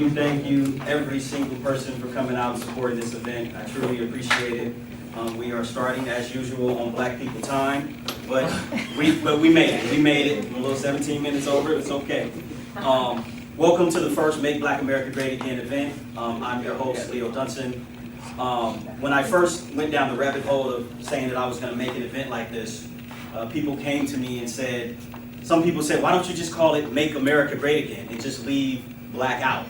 thank you, every single person for coming out and supporting this event. I truly appreciate it. We are starting as usual on Black People time, but we made it. We made it. A little 17 minutes over. It's okay. Welcome to the first Make Black America Great Again event. I'm your host, Leo Dunson. When I first went down the rabbit hole of saying that I was going to make an event like this, people came to me and said, some people said, why don't you just call it Make America Great Again and just leave Black out?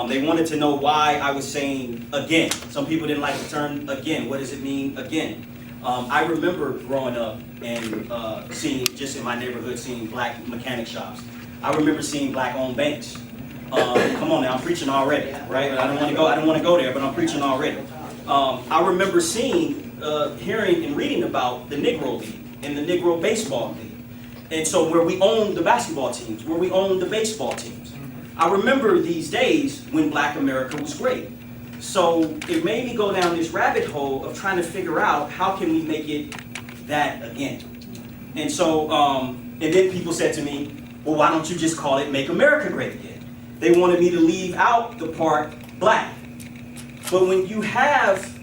They wanted to know why I was saying again. Some people didn't like the term again. What does it mean again? I remember growing up and seeing, just in my neighborhood, seeing black mechanic shops. I remember seeing black-owned banks. Come on now, I'm preaching already, right? I don't want to go there, but I'm preaching already. I remember seeing, hearing, and reading about the Negro League and the Negro Baseball League. And so where we owned the basketball teams, where we owned the baseball teams. I remember these days when Black America was great. So it made me go down this rabbit hole of trying to figure out how can we make it that again. And so, and then people said to me, well, why don't you just call it Make America Great Again? They wanted me to leave out the part Black. But when you have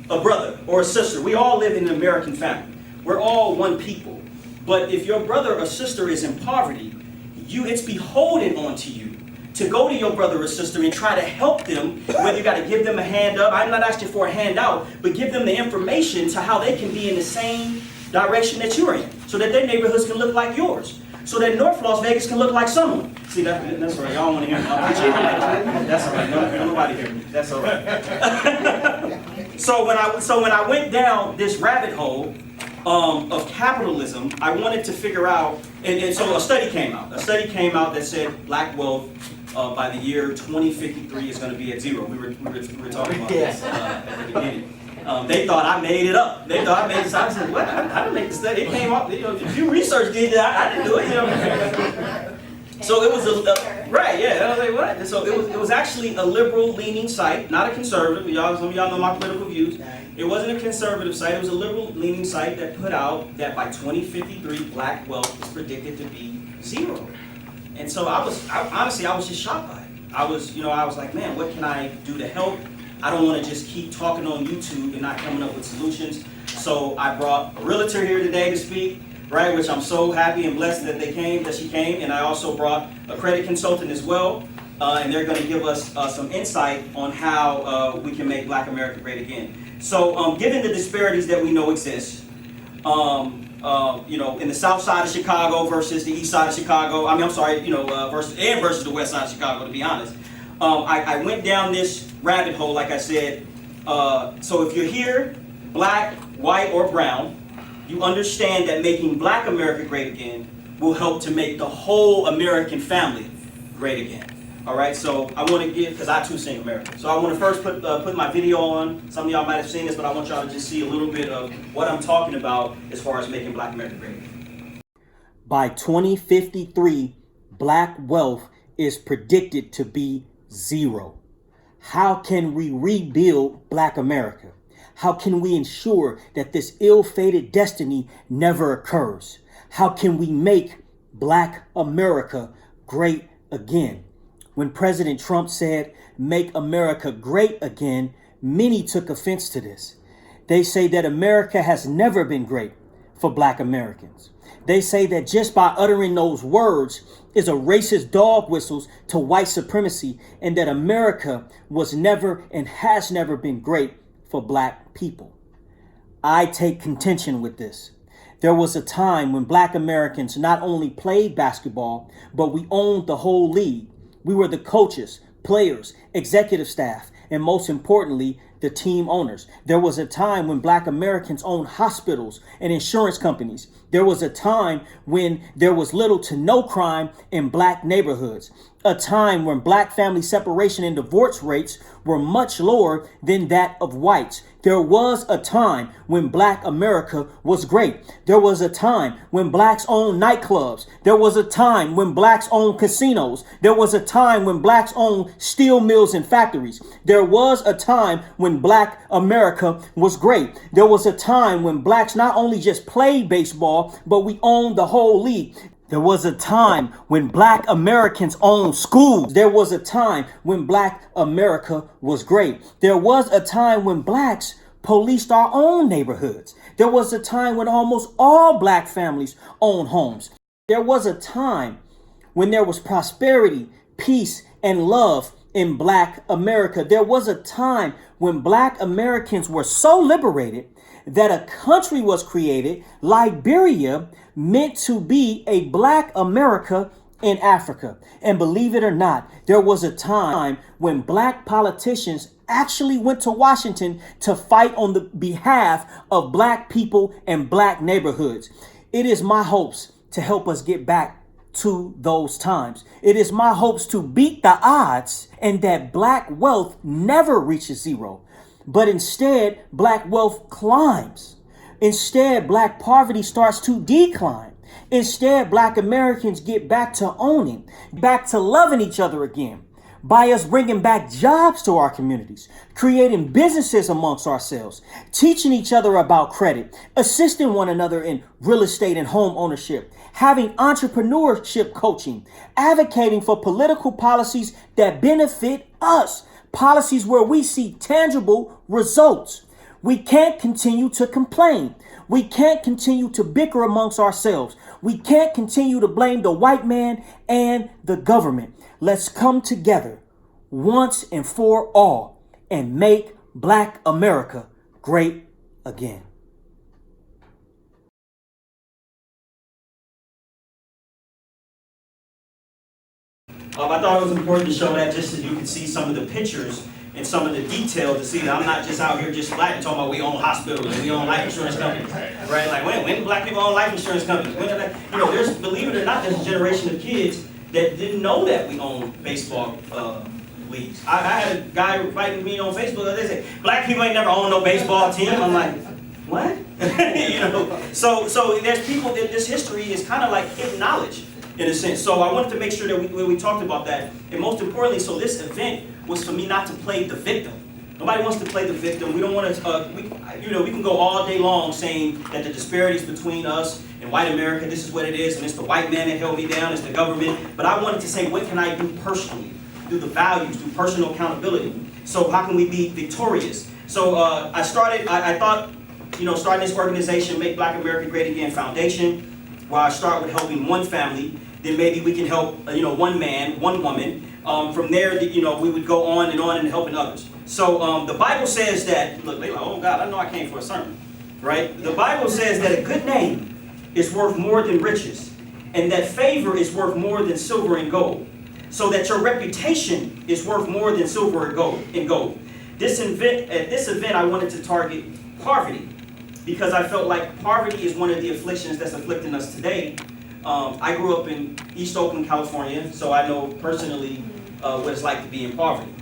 a brother or a sister, we all live in an American family. We're all one people. But if your brother or sister is in poverty, it's beholden onto you to go to your brother or sister and try to help them, whether you got to give them a hand up. I'm not asking for a handout, but give them the information to how they can be in the same direction that you're in, so that their neighborhoods can look like yours, so that North Las Vegas can look like someone. See, that's all right. Y'all want to hear me. That's all right. Nobody hear me. That's all right. So when I went down this rabbit hole of capitalism, I wanted to figure out, and so a study came out. A study came out that said black wealth by the year 2053 is going to be at zero. We were talking about this at the beginning. They thought I made it up. They thought I made this up. I said, what? I didn't make the study. It came up. If you research did that, I didn't do it. So it was right, yeah. I was like, what? So it was actually a liberal-leaning site, not a conservative. Some of y'all know my political views. It wasn't a conservative site. It was a liberal-leaning site that put out that by 2053, black wealth is predicted to be zero. And so honestly, I was just shocked by it. I was like, man, what can I do to help? I don't want to just keep talking on YouTube and not coming up with solutions. So I brought a realtor here today to speak, right? Which I'm so happy and blessed that she came. And I also brought a credit consultant as well. And they're going to give us some insight on how we can make Black America great again. So given the disparities that we know exist, in the south side of Chicago versus the east side of Chicago, versus the west side of Chicago, to be honest. I went down this rabbit hole, like I said. So if you're here, black, white, or brown, you understand that making Black America great again will help to make the whole American family great again. All right, so I want to because I too sing America. So I want to first put my video on. Some of y'all might have seen this, but I want y'all to just see a little bit of what I'm talking about as far as making Black America great again. By 2053, black wealth is predicted to be zero. How can we rebuild Black America? How can we ensure that this ill-fated destiny never occurs? How can we make Black America great again? When President Trump said, "Make America great again," many took offense to this. They say that America has never been great for Black Americans. They say that just by uttering those words is a racist dog whistles to white supremacy, and that America was never and has never been great for Black people. I take contention with this. There was a time when Black Americans not only played basketball, but we owned the whole league. We were the coaches, players, executive staff, and most importantly, the team owners. There was a time when Black Americans owned hospitals and insurance companies. There was a time when there was little to no crime in Black neighborhoods. A time when Black family separation and divorce rates were much lower than that of whites. There was a time when Black America was great. There was a time when Blacks owned nightclubs. There was a time when Blacks owned casinos. There was a time when Blacks owned steel mills and factories. There was a time when Black America was great. There was a time when Blacks not only just played baseball, but we owned the whole league. There was a time when black Americans owned schools. There was a time when black America was great. There was a time when blacks policed our own neighborhoods. There was a time when almost all black families owned homes. There was a time when there was prosperity, peace, and love in black America. There was a time when black Americans were so liberated that a country was created, Liberia, meant to be a black America in Africa. And believe it or not, there was a time when black politicians actually went to Washington to fight on the behalf of black people and black neighborhoods. It is my hopes to help us get back to those times. It is my hopes to beat the odds and that black wealth never reaches zero, but instead black wealth climbs. Instead, black poverty starts to decline. Instead, black Americans get back to owning, back to loving each other again, by us bringing back jobs to our communities, creating businesses amongst ourselves, teaching each other about credit, assisting one another in real estate and home ownership, having entrepreneurship coaching, advocating for political policies that benefit us, policies where we see tangible results. We can't continue to complain. We can't continue to bicker amongst ourselves. We can't continue to blame the white man and the government. Let's come together once and for all and make black America great again. I thought it was important to show that just so you can see some of the pictures and some of the detail to see that I'm not just out here just talking about we own hospitals and we own life insurance companies, right? Like when black people own life insurance companies, there's, believe it or not, there's a generation of kids that didn't know that we own baseball leagues. I had a guy fighting me on Facebook. They say black people ain't never owned no baseball team. I'm like, what? So there's people that this history is kind of like hidden knowledge in a sense. So I wanted to make sure that we talked about that. And most importantly, so this event was for me not to play the victim. Nobody wants to play the victim. We don't want to, we can go all day long saying that the disparities between us and white America, this is what it is, and it's the white man that held me down, it's the government. But I wanted to say, what can I do personally? Through the values, through personal accountability. So how can we be victorious? So I thought, starting this organization, Make Black America Great Again Foundation, where I start with helping one family, then maybe we can help, one man, one woman. From there, we would go on and helping others. So the Bible says that, look, they're like, oh God, I know I came for a sermon, right? The Bible says that a good name is worth more than riches, and that favor is worth more than silver and gold. So that your reputation is worth more than silver and gold. At this event, I wanted to target poverty, because I felt like poverty is one of the afflictions that's afflicting us today. I grew up in East Oakland, California, so I know personally what it's like to be in poverty.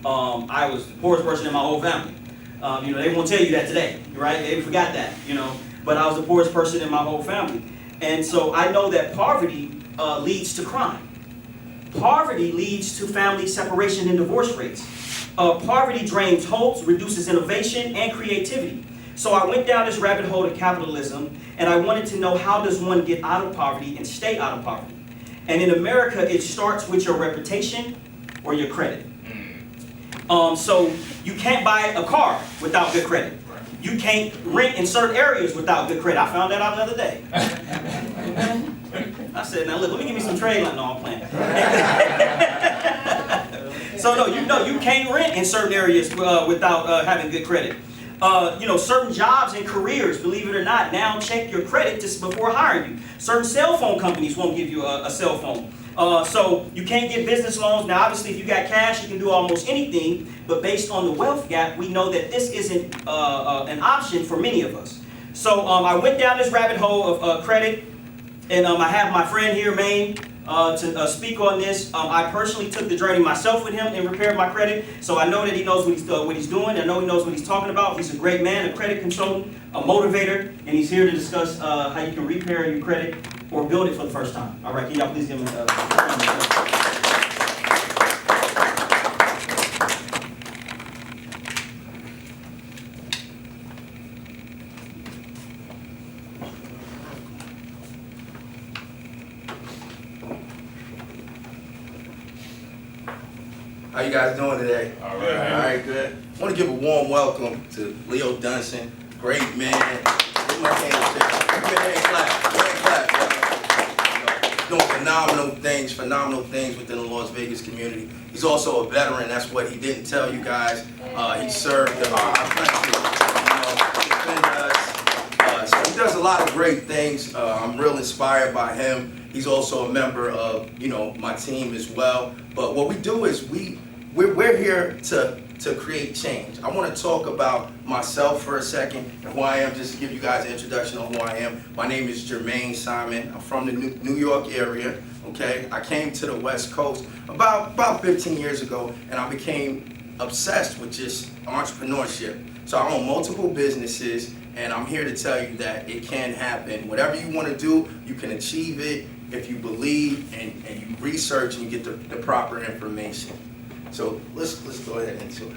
I was the poorest person in my whole family. They won't tell you that today, right? They forgot that, But I was the poorest person in my whole family. And so I know that poverty leads to crime. Poverty leads to family separation and divorce rates. Poverty drains hopes, reduces innovation and creativity. So I went down this rabbit hole of capitalism, and I wanted to know, how does one get out of poverty and stay out of poverty? And in America, it starts with your reputation or your credit. So you can't buy a car without good credit. You can't rent in certain areas without good credit. I found that out the other day. I said, now look, let me give me some trade line. No, I'm playing. So no, you can't rent in certain areas without having good credit. Certain jobs and careers, believe it or not, now check your credit just before hiring you. Certain cell phone companies won't give you a cell phone. So you can't get business loans. Now, obviously, if you got cash, you can do almost anything. But based on the wealth gap, we know that this isn't an option for many of us. So I went down this rabbit hole of credit. And I have my friend here, Maine, to speak on this. I personally took the journey myself with him and repaired my credit. So I know that he knows what he's doing. I know he knows what he's talking about. He's a great man, a credit consultant, a motivator, and he's here to discuss how you can repair your credit or build it for the first time. All right, can y'all please give him a How you guys doing today? All right. All right, good. I want to give a warm welcome to Leo Dunson. Great man. Give my hand clap. Doing phenomenal things within the Las Vegas community. He's also a veteran. That's what he didn't tell you guys. He served our country. Defended us. So he does a lot of great things. I'm real inspired by him. He's also a member of, my team as well. But what we do is we're here to create change. I want to talk about myself for a second, and who I am, just to give you guys an introduction on who I am. My name is Jermaine Simon. I'm from the New York area, okay? I came to the West Coast about 15 years ago, and I became obsessed with just entrepreneurship. So I own multiple businesses, and I'm here to tell you that it can happen. Whatever you want to do, you can achieve it if you believe and you research and you get the proper information. So let's go ahead into it.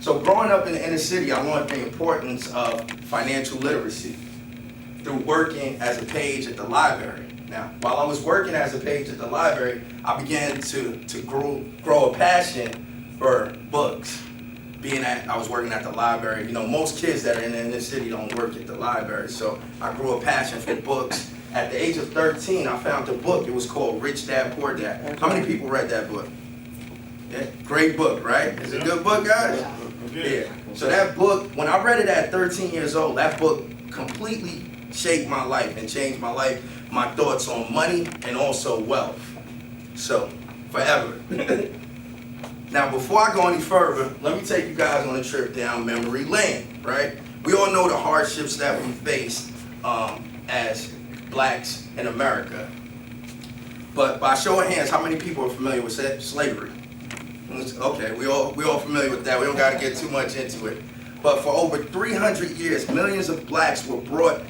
So growing up in the inner city, I learned the importance of financial literacy through working as a page at the library. Now, while I was working as a page at the library, I began to grow a passion for books. Being that I was working at the library, most kids that are in the inner city don't work at the library. So I grew a passion for books. At the age of 13, I found a book. It was called Rich Dad, Poor Dad. How many people read that book? Yeah, great book, right? It's a good book, guys? Yeah. So that book, when I read it at 13 years old, that book completely shaped my life and changed my life, my thoughts on money and also wealth. So, forever. Now, before I go any further, let me take you guys on a trip down memory lane, right? We all know the hardships that we faced as blacks in America. But by show of hands, how many people are familiar with slavery? Okay, we all familiar with that. We don't got to get too much into it. But for over 300 years, millions of blacks were brought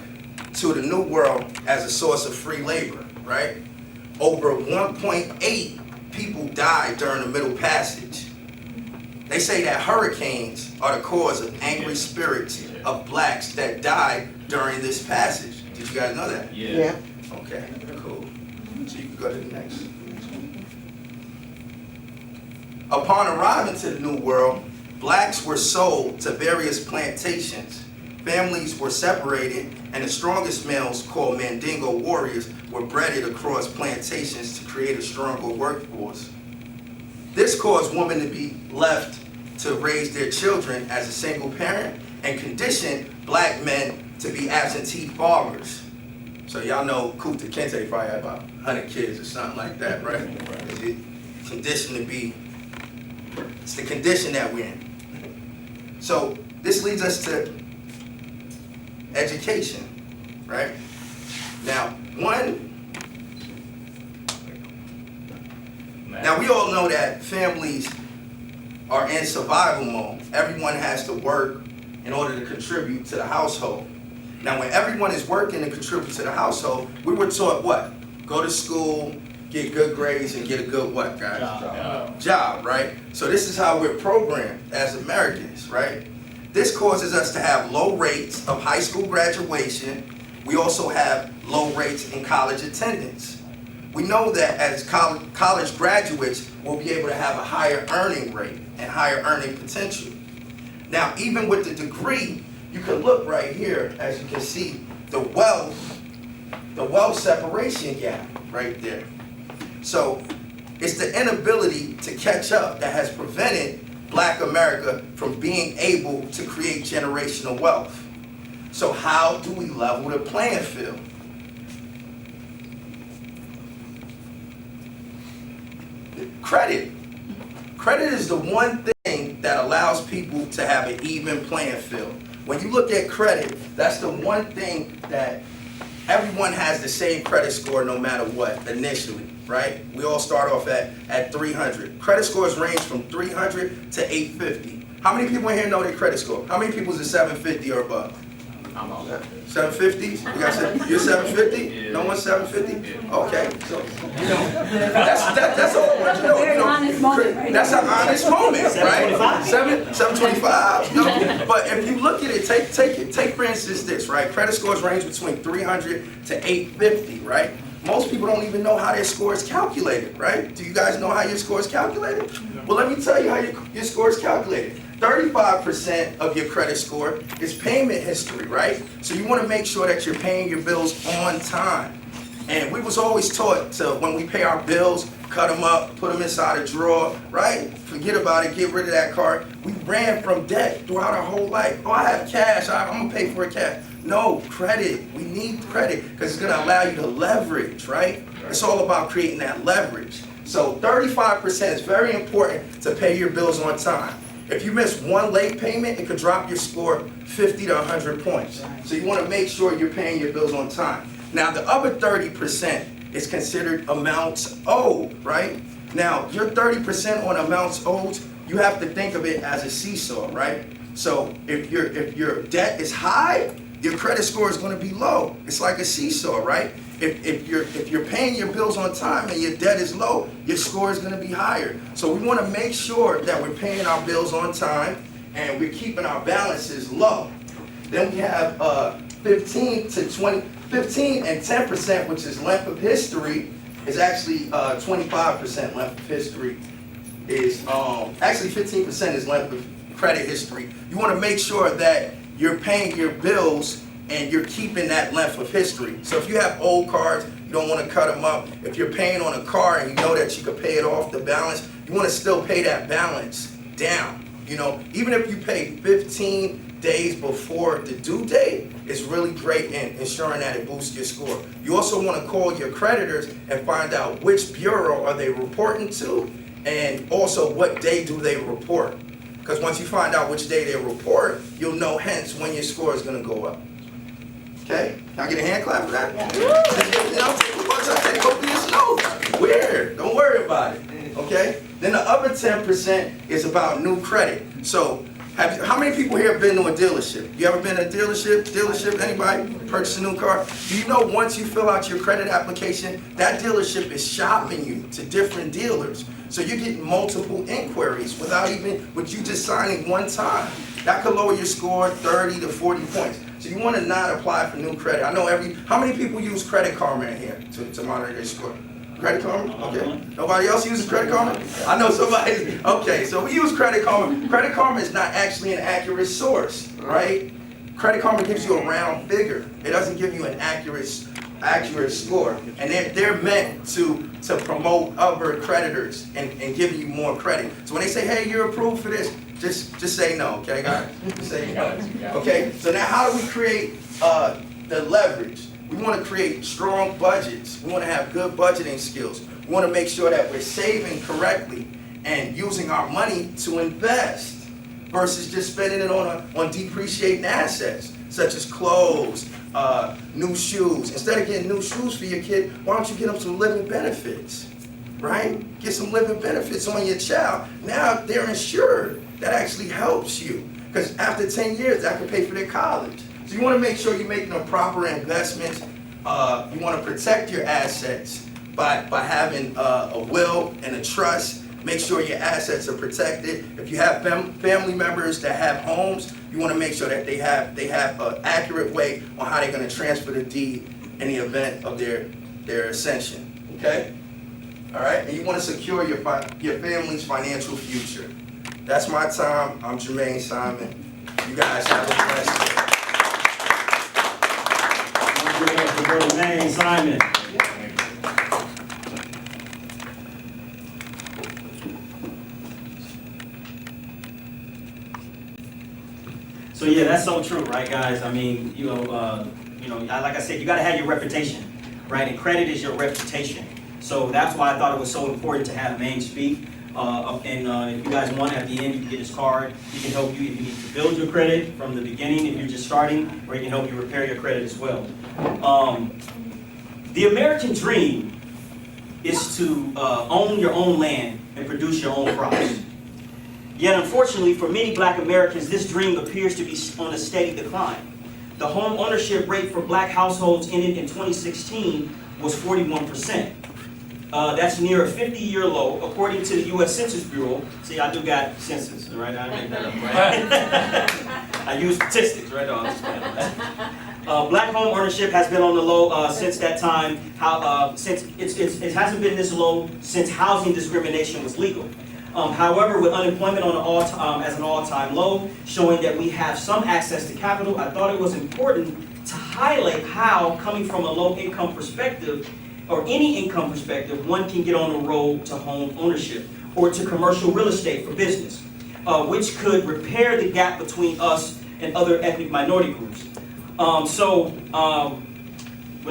to the New World as a source of free labor, right? Over 1.8 people died during the Middle Passage. They say that hurricanes are the cause of angry spirits of blacks that died during this passage. Did you guys know that? Yeah. Okay, cool. So you can go to the next. Upon arriving to the New World, blacks were sold to various plantations. Families were separated, and the strongest males, called Mandingo warriors, were bred across plantations to create a stronger workforce. This caused women to be left to raise their children as a single parent and conditioned black men to be absentee fathers. So y'all know Kunta Kinte probably had about 100 kids or something like that, right? It's the condition that we're in. So this leads us to education, right? Now, now we all know that families are in survival mode. Everyone has to work in order to contribute to the household. Now, when everyone is working to contribute to the household, we were taught what? Go to school, get good grades, and get a good what, guys? Job, right? So this is how we're programmed as Americans, right? This causes us to have low rates of high school graduation. We also have low rates in college attendance. We know that as college graduates, we'll be able to have a higher earning rate and higher earning potential. Now, even with the degree, you can look right here, as you can see, the wealth separation gap right there. So it's the inability to catch up that has prevented Black America from being able to create generational wealth. So how do we level the playing field? Credit. Credit is the one thing that allows people to have an even playing field. When you look at credit, that's the one thing that everyone has the same credit score no matter what initially, right? We all start off at 300. Credit scores range from 300 to 850. How many people in here know their credit score? How many people is a 750 or above? I'm all 750s? You got you're 750? Yeah. No one's 750? Yeah. Okay. So, that's a whole bunch of Very honest moment, right? That's an honest moment, right? 725. No, but if you look at it, take for instance this, right? Credit scores range between 300 to 850, right? most people don't even know how their score is calculated, right? Do you guys know how your score is calculated? Well, let me tell you how your score is calculated. 35% of your credit score is payment history, right? So you want to make sure that you're paying your bills on time. And we was always taught to, when we pay our bills, cut them up, put them inside a drawer, right? Forget about it, get rid of that card. We ran from debt throughout our whole life. Oh, I have cash, I'm gonna pay for it cash. No, credit, we need credit because it's gonna allow you to leverage, right? It's all about creating that leverage. So 35% is very important to pay your bills on time. If you miss one late payment, it could drop your score 50 to 100 points. So you wanna make sure you're paying your bills on time. Now, the other 30% is considered amounts owed, right? Now, your 30% on amounts owed, you have to think of it as a seesaw, right? So if your debt is high, your credit score is going to be low. It's like a seesaw, right? If you're paying your bills on time and your debt is low, your score is going to be higher. So we want to make sure that we're paying our bills on time and we're keeping our balances low. Then we have 15 and 10%, which is length of history, is actually 25% length of history. Is actually 15% is length of credit history. You want to make sure that you're paying your bills and you're keeping that length of history. So if you have old cards, you don't want to cut them up. If you're paying on a car and you know that you could pay it off the balance, you want to still pay that balance down. You know, even if you pay 15 days before the due date, it's really great in ensuring that it boosts your score. You also want to call your creditors and find out which bureau are they reporting to, and also what day do they report. Because once you find out which day they report, you'll know hence when your score is going to go up. Okay? Can I get a hand clap for that? Yeah. You know, hopefully it's slow. Weird. Don't worry about it. Okay? Then the other 10% is about new credit. So, how many people here have been to a dealership? You ever been to a dealership? Anybody purchase a new car? Do you know once you fill out your credit application, that dealership is shopping you to different dealers. So you're getting multiple inquiries with you just signing one time. That could lower your score 30 to 40 points. So you want to not apply for new credit. I know how many people use Credit Karma in here to monitor their score? Credit Karma? Okay. Nobody else uses Credit Karma? I know somebody. Okay, so we use Credit Karma. Credit Karma is not actually an accurate source, right? Credit Karma gives you a round figure. It doesn't give you an accurate score. And they're meant to promote other creditors and giving you more credit. So when they say, hey, you're approved for this, just say no, okay, guys? Just say no. Okay, so now how do we create the leverage? We want to create strong budgets. We want to have good budgeting skills. We want to make sure that we're saving correctly and using our money to invest versus just spending it on depreciating assets, such as clothes, new shoes. Instead of getting new shoes for your kid, why don't you get them some living benefits, right? Get some living benefits on your child. Now they're insured. That actually helps you because after 10 years, that could pay for their college. So you want to make sure you're making a proper investment. You want to protect your assets by having a will and a trust. Make sure your assets are protected. If you have family members that have homes, you want to make sure that they have an accurate way on how they're going to transfer the deed in the event of their ascension. Okay? All right? And you want to secure your family's financial future. That's my time. I'm Jermaine Simon. You guys have a blessed day. Jermaine Simon. So yeah, that's so true, right, guys? I mean, like I said, you got to have your reputation, right? And credit is your reputation. So that's why I thought it was so important to have Maine speak. If you guys want, at the end, you can get his card. He can help you if you need to build your credit from the beginning if you're just starting, or he can help you repair your credit as well. The American dream is to own your own land and produce your own crops. Yet, unfortunately, for many black Americans, this dream appears to be on a steady decline. The home ownership rate for black households ended in 2016 was 41%. That's near a 50-year low, according to the U.S. Census Bureau. See, I do got census, right? I made that up, right? I use statistics, right? Black home ownership has been on the low since that time. Since it hasn't been this low since housing discrimination was legal. However, with unemployment on as an all-time low, showing that we have some access to capital, I thought it was important to highlight how, coming from a low-income perspective, or any income perspective, one can get on the road to home ownership or to commercial real estate for business, which could repair the gap between us and other ethnic minority groups. With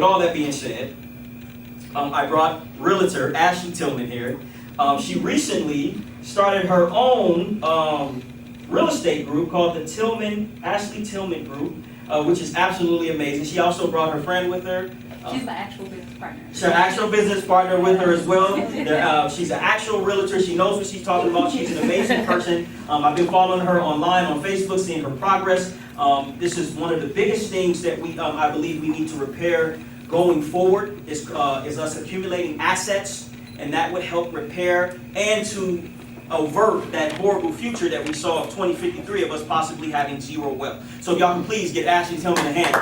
all that being said, I brought realtor Ashley Tillman here. She recently started her own real estate group called the Ashley Tillman Group, which is absolutely amazing. She also brought her friend with her. She's my actual business partner. She's an actual business partner with her as well. She's an actual realtor. She knows what she's talking about. She's an amazing person. I've been following her online on Facebook, seeing her progress. This is one of the biggest things that I believe we need to repair going forward is us accumulating assets, and that would help repair and to avert that horrible future that we saw of 2053 of us possibly having zero wealth. So if y'all can please give Ashley Tillman a hand.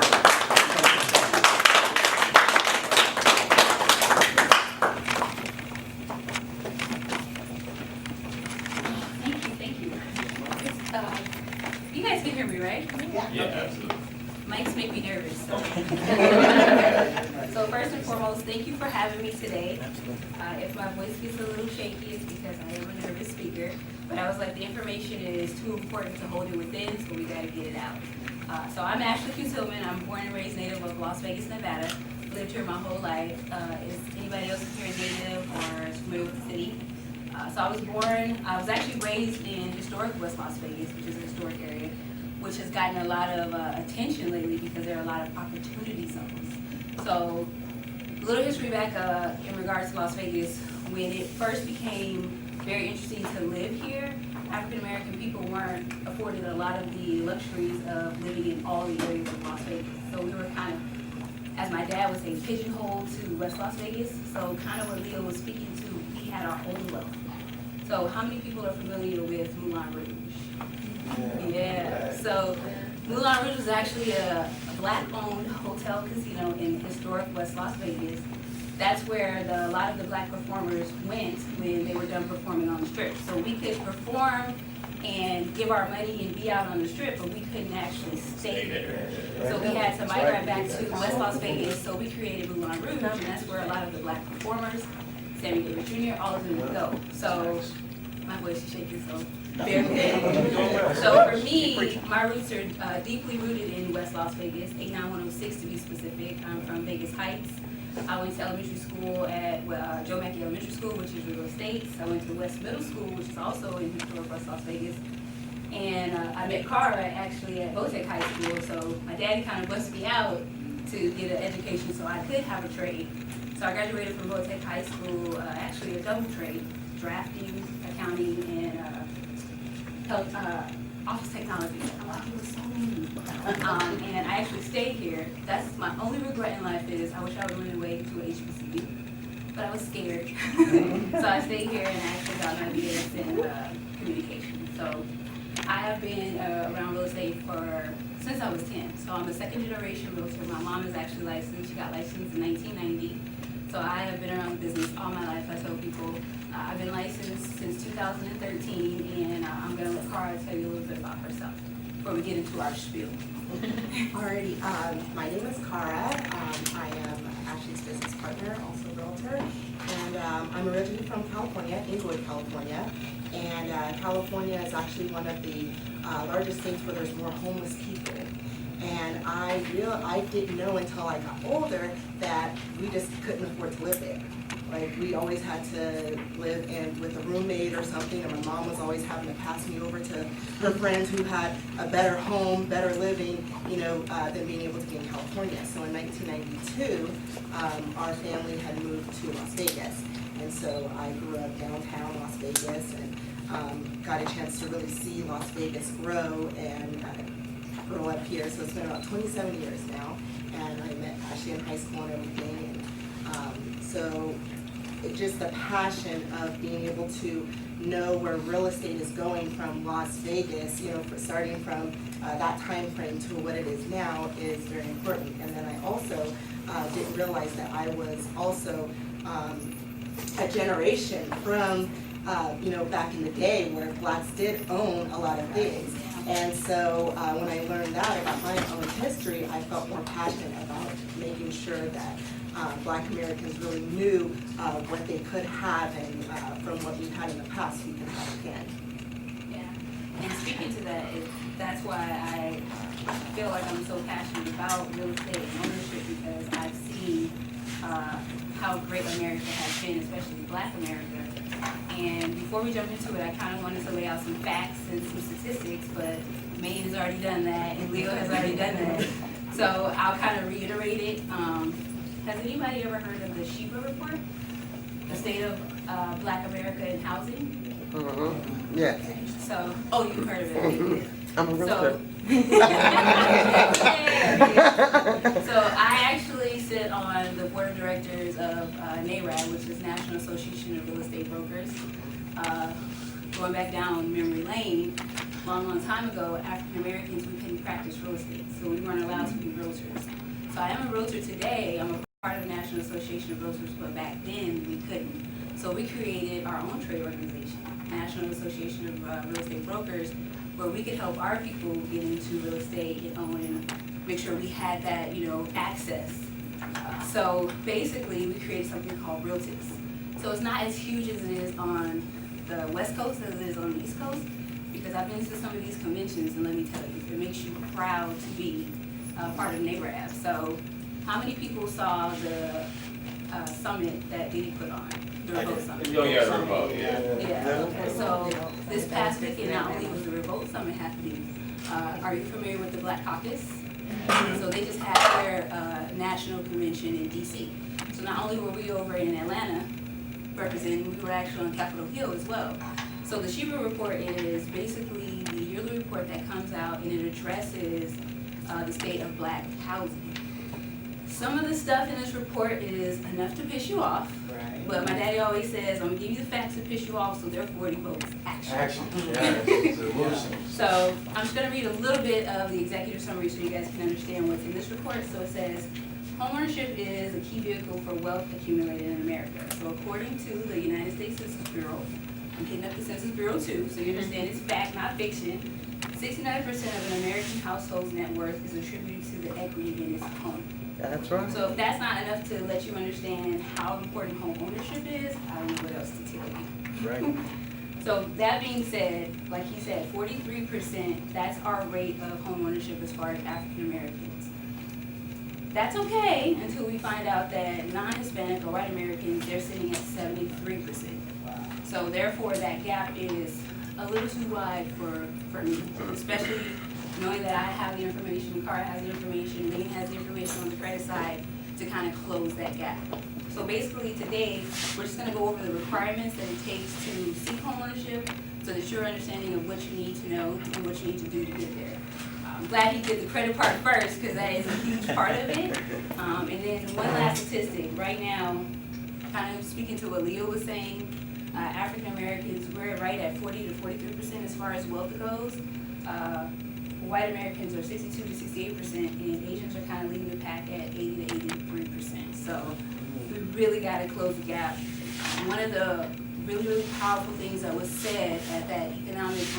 You guys can hear me, right? Yeah, absolutely. Mics make me nervous. So first and foremost, thank you for having me today. If my voice gets a little shaky, it's because I am a nervous speaker. But I was like, the information is too important to hold it within, so we got to get it out. So I'm Ashley Q. Tillman. I'm born and raised native of Las Vegas, Nevada. Lived here my whole life. Is anybody else here native or is familiar with the city? So I was actually raised in historic West Las Vegas, which is a historic area, which has gotten a lot of attention lately because there are a lot of opportunity zones. So a little history back in regards to Las Vegas, when it first became very interesting to live here, African American people weren't afforded a lot of the luxuries of living in all the areas of Las Vegas. So we were kind of, as my dad would say, pigeonholed to West Las Vegas. So kind of what Leo was speaking to, we had our own wealth. So how many people are familiar with Moulin Rouge? Yeah. So Moulin Rouge was actually a black-owned hotel casino in historic West Las Vegas. That's where a lot of the black performers went when they were done performing on the strip. So we could perform and give our money and be out on the strip, but we couldn't actually stay there. So we had to migrate back to West Las Vegas, so we created Moulin Rouge, and that's where a lot of the black performers, Sammy Davis Jr., all of them would go. So my voice is shaking, so bear with me. So for me, my roots are deeply rooted in West Las Vegas, 89106 to be specific. I'm from Vegas Heights. I went to elementary school at Joe Mackey Elementary School, which is River Estates. I went to West Middle School, which is also in historic West Las Vegas. And I met Cara actually at Botec High School, so my daddy kind of busted me out to get an education so I could have a trade. So I graduated from Botec High School, actually a double trade, drafting, accounting, and office technology. I'm like, it was so mean. And I actually stayed here. That's my only regret in life is I wish I would have went away to a HBCU, but I was scared. So I stayed here and I actually got my BS in communication. So I have been around real estate since I was 10. So I'm a second generation realtor. My mom is actually licensed. She got licensed in 1990. So I have been around the business all my life. I tell people I've been licensed since 2013, and I'm going to let Cara tell you a little bit about herself before we get into our spiel. Alrighty, my name is Cara. I am Ashley's business partner, also realtor, and I'm originally from California, Inglewood, California, and California is actually one of the largest states where there's more homeless people. And I didn't know until I got older that we just couldn't afford to live there. Like, we always had to live with a roommate or something, and my mom was always having to pass me over to her friends who had a better home, better living, than being able to be in California. So in 1992, our family had moved to Las Vegas. And so I grew up downtown Las Vegas and got a chance to really see Las Vegas grow and grow up here. So it's been about 27 years now, and I met Ashley in high school and everything. And so it's just the passion of being able to know where real estate is going from Las Vegas, starting from that time frame to what it is now is very important. And then I also didn't realize that I was also a generation from back in the day where blacks did own a lot of things. And so when I learned that about my own history, I felt more passionate about making sure that Black Americans really knew what they could have, and from what we've had in the past, we can have again. Yeah, and speaking to that, that's why I feel like I'm so passionate about real estate and ownership, because I've seen how great America has been, especially Black America. And before we jump into it, I kind of wanted to lay out some facts and some statistics, but Maine has already done that, and Leo has already done that. So I'll kind of reiterate it. Has anybody ever heard of the Sheba Report? The state of Black America in housing? Yeah. So, oh, you've heard of it. I'm a realtor. So I actually sit on the board of directors of NAREB, which is National Association of Real Estate Brokers. Going back down memory lane, long time ago, African Americans, we couldn't practice real estate, so we weren't allowed to be realtors. So I am a realtor today. I'm a part of the National Association of Realtors, but back then we couldn't. So we created our own trade organization, National Association of Real Estate Brokers, where we could help our people get into real estate and own and make sure we had that, access. So basically, we created something called Realtix. So it's not as huge as it is on the West Coast as it is on the East Coast, because I've been to some of these conventions, and let me tell you, it makes you proud to be part of NAREB. So how many people saw the summit that Diddy put on? The Revolt Summit. Oh, yeah, the Revolt, yeah. Yeah, okay, so this past weekend, not only was the Revolt Summit happening, are you familiar with the Black Caucus? So they just had their national convention in DC. So not only were we over in Atlanta representing, we were actually on Capitol Hill as well. So the Sheba Report is basically the yearly report that comes out, and it addresses the state of Black housing. Some of the stuff in this report is enough to piss you off, but my daddy always says, I'm gonna give you the facts to piss you off, so therefore he votes action. Action. Yeah. So I'm just gonna read a little bit of the executive summary so you guys can understand what's in this report. So it says, homeownership is a key vehicle for wealth accumulated in America. So according to the United States Census Bureau, I'm hitting up the Census Bureau too, so you understand it's fact, not fiction. 69% of an American household's net worth is attributed to the equity in its home. That's right. So if that's not enough to let you understand how important home ownership is, I don't know what else to tell you. Right. So that being said, like he said, 43%, that's our rate of home ownership as far as African Americans. That's okay until we find out that non-Hispanic or white Americans, they're sitting at 73%. So therefore, that gap is a little too wide for me, especially knowing that I have the information, Cara has the information, Lane has the information on the credit side to kind of close that gap. So basically today, we're just gonna go over the requirements that it takes to seek homeownership so that you're understanding of what you need to know and what you need to do to get there. I'm glad he did the credit part first because that is a huge part of it. And then one last statistic, right now, kind of speaking to what Leo was saying, African Americans, we're right at 40 to 43% as far as wealth goes. White Americans are 62 to 68%, and Asians are kind of leading the pack at 80 to 83%. So we really got to close the gap. One of the really, really powerful things that was said at that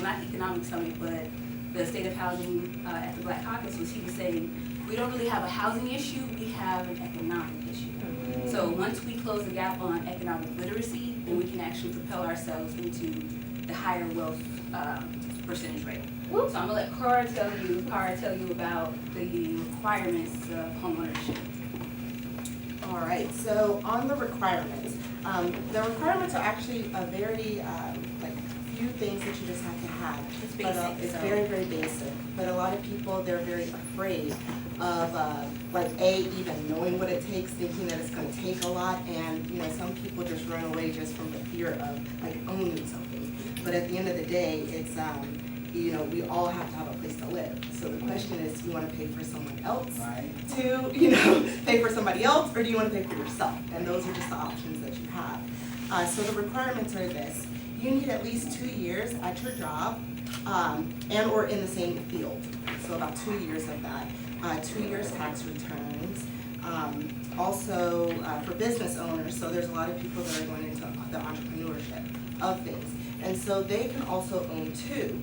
not economic summit, but the state of housing at the Black Caucus was he was saying, we don't really have a housing issue, we have an economic issue. So once we close the gap on economic literacy, then we can actually propel ourselves into the higher wealth percentage rate. So I'm gonna let Cara tell you about the requirements of homeownership. All right, so on the requirements are actually a very, few things that you just have to have. It's basic, It's so. very, very basic, but a lot of people, they're very afraid of, even knowing what it takes, thinking that it's gonna take a lot, and, some people just run away just from the fear of, owning something. But at the end of the day, it's, we all have to have a place to live. So the question is, do you want to pay for someone else to, pay for somebody else, or do you want to pay for yourself? And those are just the options that you have. So the requirements are this. you need at least 2 years at your job, and or in the same field. So about 2 years of that. 2 years tax returns. Also, for business owners, so there's a lot of people that are going into the entrepreneurship of things. And so they can also own too.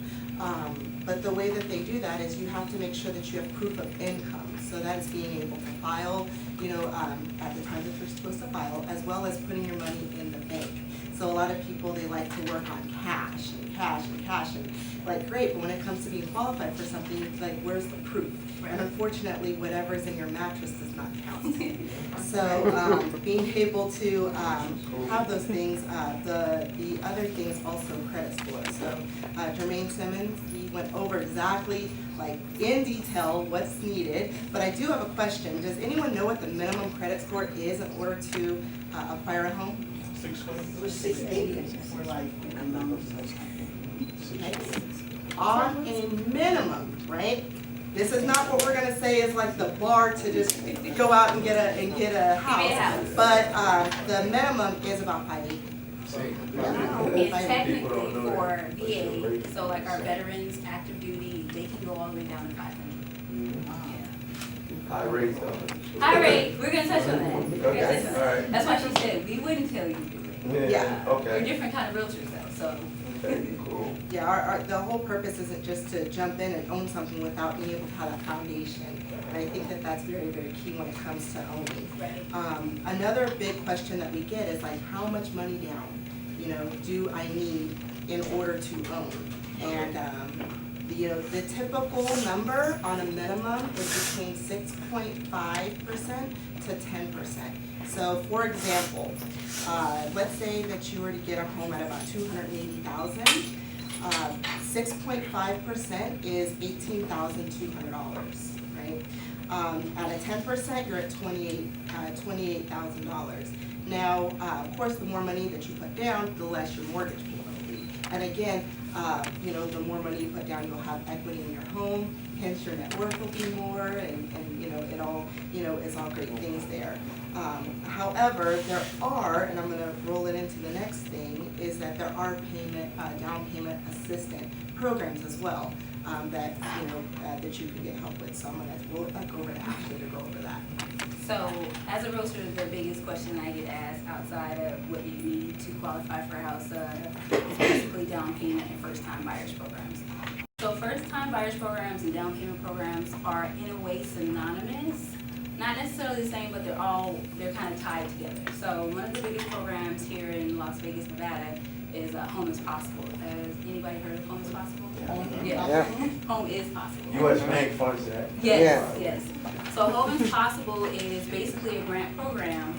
But the way that they do that is you have to make sure that you have proof of income. So that's being able to file, at the time that you're supposed to file, as well as putting your money in the bank. So a lot of people, they like to work on cash and cash and cash and like great, but when it comes to being qualified for something, it's like, where's the proof? And unfortunately, whatever's in your mattress does not count. So being able to have those things, the other thing is also credit score. So Jermaine Simmons, he went over exactly, like in detail, what's needed. But I do have a question. Does anyone know what the minimum credit score is in order to acquire a home? 620. It was 680 for like a number. Okay. On a minimum, right? This is not what we're gonna say is like the bar to just go out and get a house. But the minimum is about 580. And technically for VA, so like our veterans, active duty, they can go all the way down to 500. High rate though. High rate, we're gonna touch on that. We're gonna Okay, touch on all that. right. That's why she said, we wouldn't tell you to do it. Yeah. We're Okay. different kind of realtors though, so. Okay, cool. Yeah, the whole purpose isn't just to jump in and own something without being able to have a foundation. And I think that that's very, very key when it comes to owning. Right. Another big question that we get is like, how much money down, do I need in order to own? And, the typical number on a minimum is between 6.5% to 10%. So for example, let's say that you were to get a home at about $280,000. 6.5% is $18,200, right? At a 10%, you're at $28,000. Now, of course, the more money that you put down, the less your mortgage payment will be. And again, the more money you put down, you'll have equity in your home, hence your net worth will be more, and it all, is all great things there. However, there are, and I'm gonna roll it into the next thing, is that there are down payment assistant programs as well, that you can get help with. So I'm gonna roll it back over to Ashley to go over that. So, as a realtor, the biggest question I get asked outside of what you need to qualify for a house is basically down payment and first-time buyers programs. So, first-time buyers programs and down payment programs are in a way synonymous. Not necessarily the same, but they're kind of tied together. So, one of the biggest programs here in Las Vegas, Nevada is Home is Possible. Has anybody heard of Home is Possible? Yeah. Home is Possible. U.S. Bank funds that. Yes, yes. So Home is Possible is basically a grant program.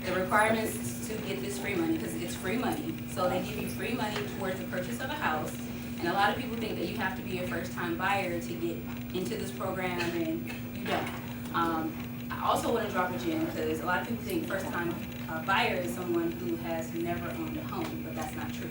The requirements to get this free money, because it's free money. So they give you free money towards the purchase of a house. And a lot of people think that you have to be a first-time buyer to get into this program, and you don't. I also want to drop a gem, because a lot of people think first-time buyer is someone who has never owned a home, but that's not true.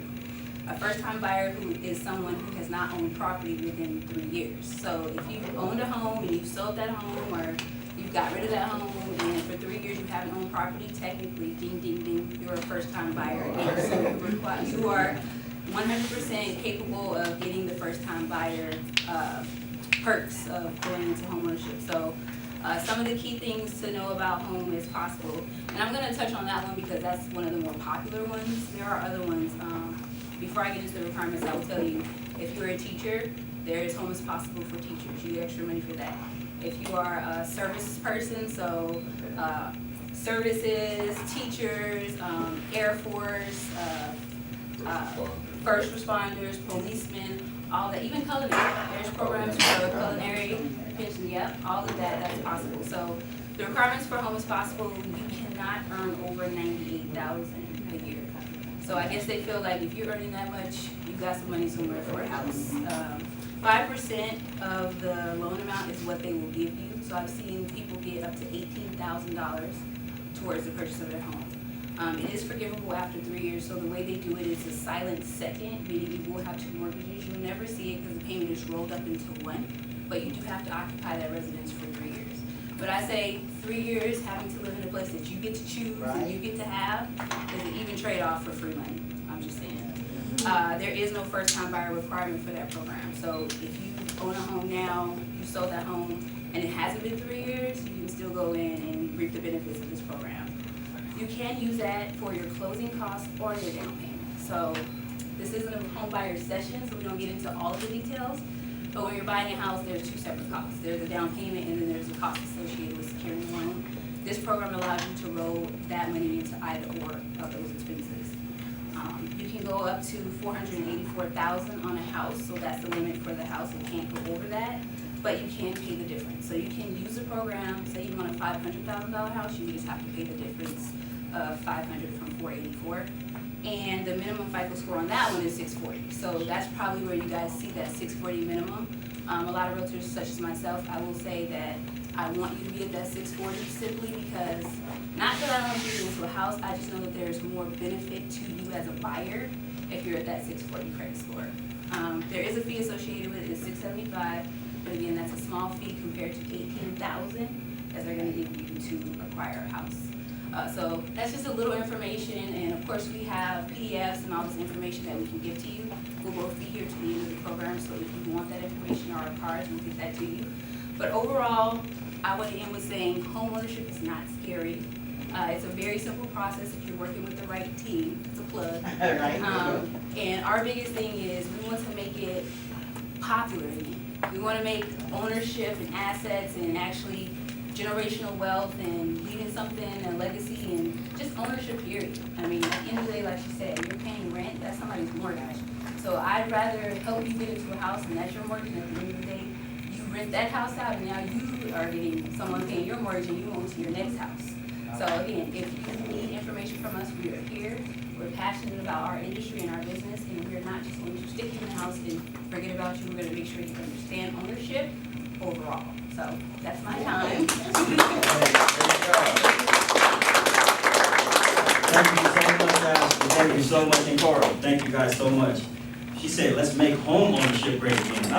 A first-time buyer who is someone who has not owned property within 3 years. So if you've owned a home and you've sold that home, or you've got rid of that home, and for 3 years you haven't owned property, technically, ding, ding, ding, you're a first-time buyer. And so you are 100% capable of getting the first-time buyer perks of going into homeownership. So some of the key things to know about Home is Possible. And I'm going to touch on that one because that's one of the more popular ones. There are other ones. Before I get into the requirements, I will tell you, if you're a teacher, there is Home is Possible for teachers. You get extra money for that. If you are a service person, so services, teachers, Air Force, first responders, policemen, all that, even culinary. There's programs for culinary pension, yep, all of that, that's possible. So the requirements for Home is Possible, you cannot earn over $98,000 a year. So I guess they feel like if you're earning that much, you've got some money somewhere for a house. 5% of the loan amount is what they will give you. So I've seen people get up to $18,000 towards the purchase of their home. It is forgivable after 3 years, so the way they do it is a silent second, meaning you will have 2 mortgages. You'll never see it because the payment is rolled up into one, but you do have to occupy that residence for 3 years. But I say 3 years having to live in a place that you get to choose and you get to have is an even trade-off for free money. There is no first-time buyer requirement for that program. So if you own a home now, you sold that home, and it hasn't been 3 years, you can still go in and reap the benefits of this program. You can use that for your closing costs or your down payment. So this isn't a home buyer session, so we don't get into all of the details. But when you're buying a house, there's two separate costs. There's a down payment, and then there's a cost associated with securing the loan. This program allows you to roll that money into either or of those expenses. You can go up to $484,000 on a house, so that's the limit for the house. You can't go over that, but you can pay the difference. So you can use the program. Say you want a $500,000 house, you just have to pay the difference of $500 from $484. And the minimum FICO score on that one is 640. So that's probably where you guys see that 640 minimum. A lot of realtors, such as myself, I will say that I want you to be at that 640 simply because, not that I don't want you to get into a house, I just know that there's more benefit to you as a buyer if you're at that 640 credit score. There is a fee associated with it, it's $675, but again, that's a small fee compared to $18,000 that they're going to give you to acquire a house. So that's just a little information, and of course we have PDFs and all this information that we can give to you. We'll both be here to the end of the program, so if you want that information or our cards, we'll get that to you. But overall, I want to end with saying home ownership is not scary. It's a very simple process if you're working with the right team. It's a plug. And our biggest thing is we want to make it popular again. We want to make ownership and assets and actually generational wealth and leaving something, a legacy, and just ownership period. I mean, at the end of the day, like you said, you're paying rent, that's somebody's mortgage. So I'd rather help you get into a house and that's your mortgage, and at the end of the day, you rent that house out and now you are getting someone paying your mortgage and you own to your next house. So again, if you need information from us, we are here. We're passionate about our industry and our business, and we're not just going to stick you in the house and forget about you. We're going to make sure you understand ownership overall. So that's my time. Thank you so much, guys. Thank you so much, and Carl. Thank you guys so much. She said, "Let's make home ownership great again." I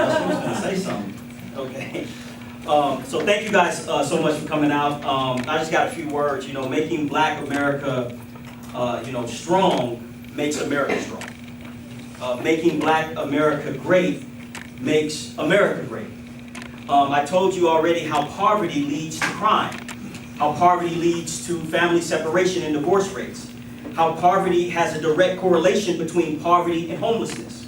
was going to say something. Okay. So thank you guys so much for coming out. I just got a few words. You know, making Black America, strong makes America strong. Making Black America great makes America great. I told you already how poverty leads to crime, how poverty leads to family separation and divorce rates, how poverty has a direct correlation between poverty and homelessness.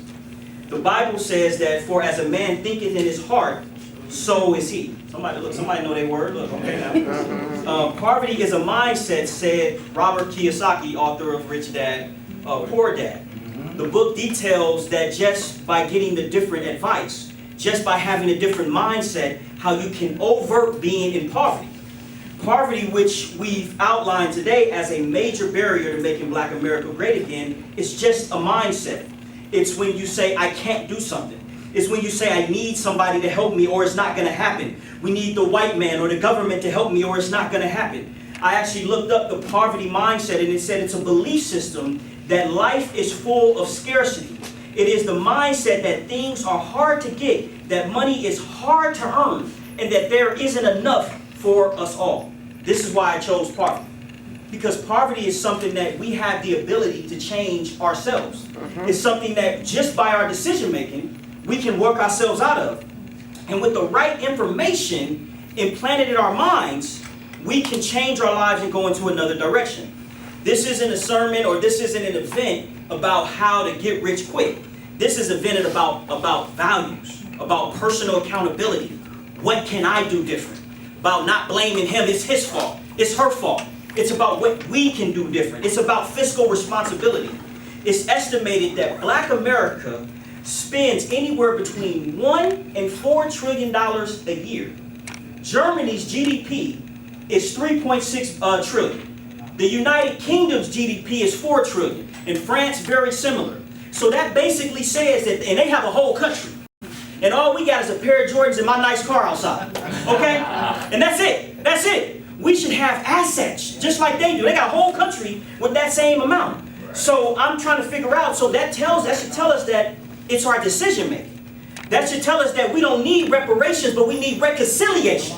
The Bible says that for as a man thinketh in his heart, so is he. Somebody know their word. Look, okay now. Poverty is a mindset, said Robert Kiyosaki, author of Rich Dad, Poor Dad. The book details that just by getting the different advice, just by having a different mindset, how you can overt being in poverty. Poverty, which we've outlined today as a major barrier to making Black America great again, is just a mindset. It's when you say, I can't do something. It's when you say, I need somebody to help me or it's not going to happen. We need the white man or the government to help me or it's not going to happen. I actually looked up the poverty mindset and it said it's a belief system that life is full of scarcity. It is the mindset that things are hard to get, that money is hard to earn, and that there isn't enough for us all. This is why I chose poverty. Because poverty is something that we have the ability to change ourselves. It's something that just by our decision making, we can work ourselves out of. And with the right information implanted in our minds, we can change our lives and go into another direction. This isn't a sermon or this isn't an event about how to get rich quick. This is an event about values, about personal accountability. What can I do different? About not blaming him, it's his fault, it's her fault. It's about what we can do different. It's about fiscal responsibility. It's estimated that Black America spends anywhere between $1 and $4 trillion a year. Germany's GDP is 3.6 trillion. The United Kingdom's GDP is 4 trillion. And France, very similar. So that basically says that, and they have a whole country. And all we got is a pair of Jordans and my nice car outside. Okay? And that's it. That's it. We should have assets just like they do. They got a whole country with that same amount. So I'm trying to figure out, so that should tell us that it's our decision making. That should tell us that we don't need reparations, but we need reconciliation.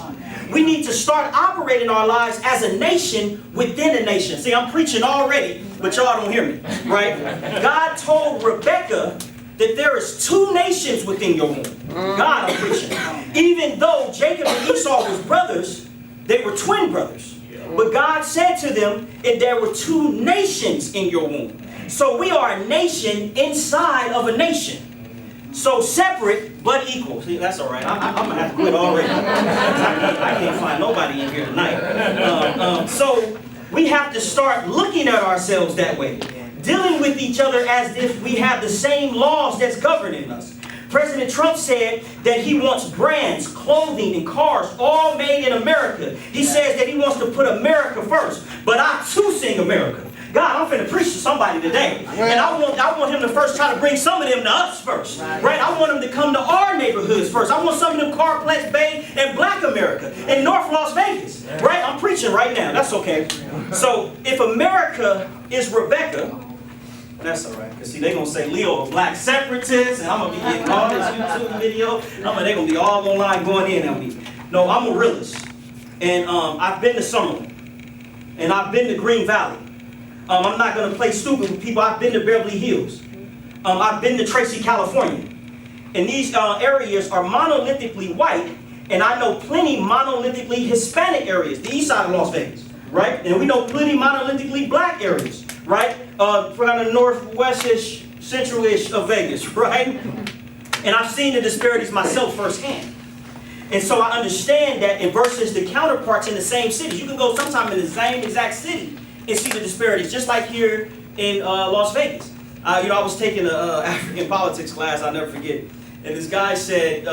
We need to start operating our lives as a nation within a nation. See, I'm preaching already, but but y'all don't hear me, right? God told Rebekah that there is two nations within your womb. God, I'm preaching. Even though Jacob and Esau was brothers, they were twin brothers. But God said to them that there were two nations in your womb. So we are a nation inside of a nation. So separate but equal. See, that's all right. I'm going to have to quit already. I can't find nobody in here tonight. So we have to start looking at ourselves that way. Dealing with each other as if we have the same laws that's governing us. President Trump said that he wants brands, clothing, and cars all made in America. He says that he wants to put America first. But I too sing America. God, I'm finna preach to somebody today. And I want him to first try to bring some of them to us first. Right? I want them to come to our neighborhoods first. I want some of them Carplex Bay and Black America in North Las Vegas. Right? I'm preaching right now. That's okay. So if America is Rebecca, that's all right. Because see, they're going to say Leo a black separatist, and I'm going to be getting all this YouTube video. They're going to be all online going in on me. No, I'm a realist. And I've been to Summerlin. And I've been to Green Valley. I'm not going to play stupid with people. I've been to Beverly Hills. I've been to Tracy, California. And these areas are monolithically white, and I know plenty monolithically Hispanic areas, the east side of Las Vegas, right? And we know plenty monolithically black areas, right? Kind of northwest-ish, central-ish of Vegas, right? And I've seen the disparities myself firsthand. And so I understand that in versus the counterparts in the same cities. You can go sometime in the same exact city and see the disparities, just like here in Las Vegas. I was taking an African politics class, I'll never forget. And this guy said,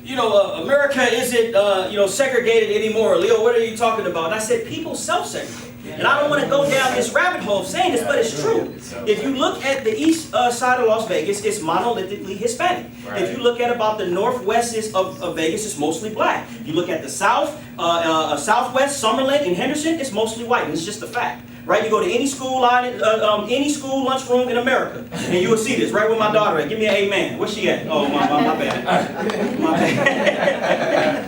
America isn't, segregated anymore. Leo, what are you talking about? And I said, people self-segregate. And I don't want to go down this rabbit hole of saying this, but it's true. If you look at the east side of Las Vegas, it's monolithically Hispanic. Right. If you look at about the northwest of Vegas, it's mostly black. You look at the south, southwest, Summerlin, and Henderson, it's mostly white. And it's just a fact. Right? You go to any school any school lunchroom in America, and you will see this. Right where my daughter at. Give me an amen. Where's she at? Oh, my bad. My bad.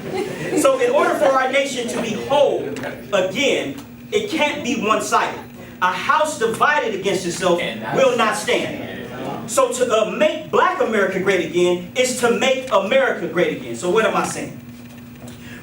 So in order for our nation to be whole, again, it can't be one-sided. A house divided against itself will not stand. So to make Black America great again is to make America great again. So what am I saying?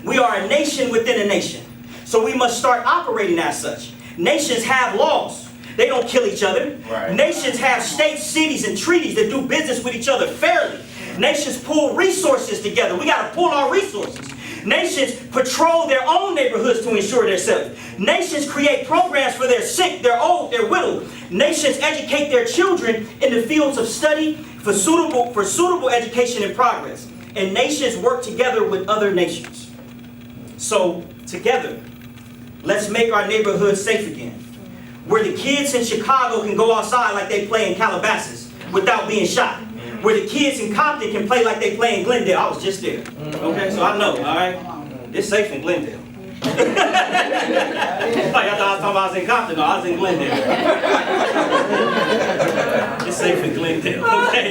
We are a nation within a nation. So we must start operating as such. Nations have laws. They don't kill each other. Right. Nations have states, cities, and treaties that do business with each other fairly. Nations pool resources together. We got to pool our resources. Nations patrol their own neighborhoods to ensure their safety. Nations create programs for their sick, their old, their widowed. Nations educate their children in the fields of study for suitable education and progress. And nations work together with other nations. So, together, let's make our neighborhoods safe again. Where the kids in Chicago can go outside like they play in Calabasas without being shot. Where the kids in Compton can play like they play in Glendale. I was just there. Okay, so I know, all right? It's safe in Glendale. Like I thought I was talking about I was in Compton. No, I was in Glendale. It's safe in Glendale, okay?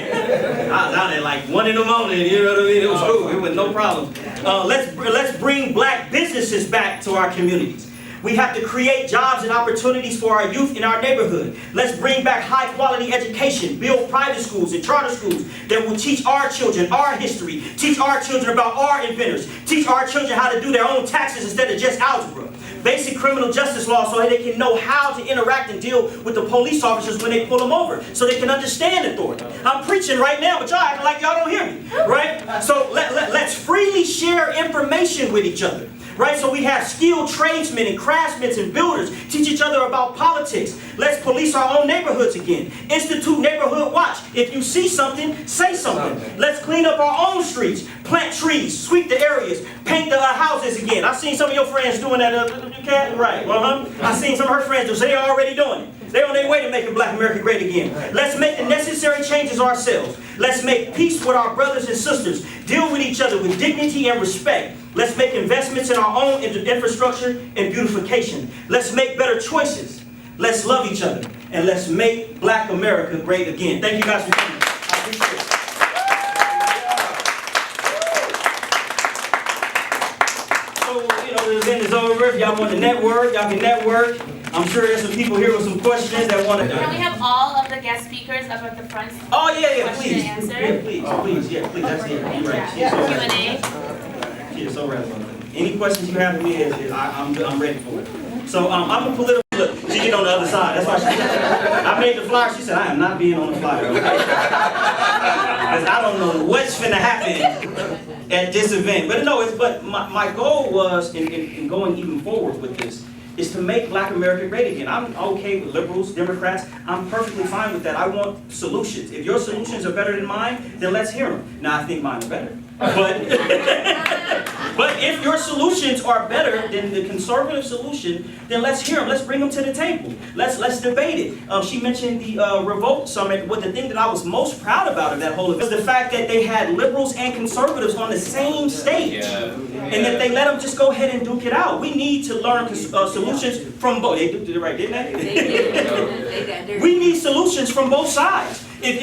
I was out there like 1 in the morning, you know what I mean? It was cool, it was no problem. Let's bring black businesses back to our communities. We have to create jobs and opportunities for our youth in our neighborhood. Let's bring back high quality education, build private schools and charter schools that will teach our children our history, teach our children about our inventors, teach our children how to do their own taxes instead of just algebra. Basic criminal justice law so that they can know how to interact and deal with the police officers when they pull them over, so they can understand authority. I'm preaching right now, but y'all acting like y'all don't hear me, right? So let's freely share information with each other. Right, so we have skilled tradesmen and craftsmen and builders teach each other about politics. Let's police our own neighborhoods again. Institute neighborhood watch. If you see something, say something. Let's clean up our own streets, plant trees, sweep the areas, paint the houses again. I've seen some of your friends doing that. You can't, right? I've seen some of her friends do. So they're already doing it. They're on their way to making Black America great again. Let's make the necessary changes ourselves. Let's make peace with our brothers and sisters. Deal with each other with dignity and respect. Let's make investments in our own infrastructure and beautification. Let's make better choices. Let's love each other. And let's make Black America great again. Thank you guys for coming. I appreciate it. So, the event is over. If y'all want to network, y'all can network. I'm sure there's some people here with some questions that want to. Can we have all of the guest speakers up at the front? Oh yeah, Question please. and answer? Yeah, please. Yeah, please. That's it. You're right. She's so right. Q&A. She is so relevant. Any questions you have for me, I'm ready for it. So I'm a political. Look, she get on the other side. That's why she said. I made the flyer. She said, I am not being on the flyer. Okay? Because I don't know what's finna happen at this event. But no, but my goal was in going even forward with this is to make Black America great again. I'm okay with liberals, Democrats. I'm perfectly fine with that. I want solutions. If your solutions are better than mine, then let's hear them. Now I think mine are better. But if your solutions are better than the conservative solution, then let's hear them. Let's bring them to the table. Let's debate it. She mentioned the Revolt Summit. What the thing that I was most proud about of that whole event was the fact that they had liberals and conservatives on the same stage, and that they let them just go ahead and duke it out. We need to learn solutions from both. They did it right, didn't they? They did. We need solutions from both sides. If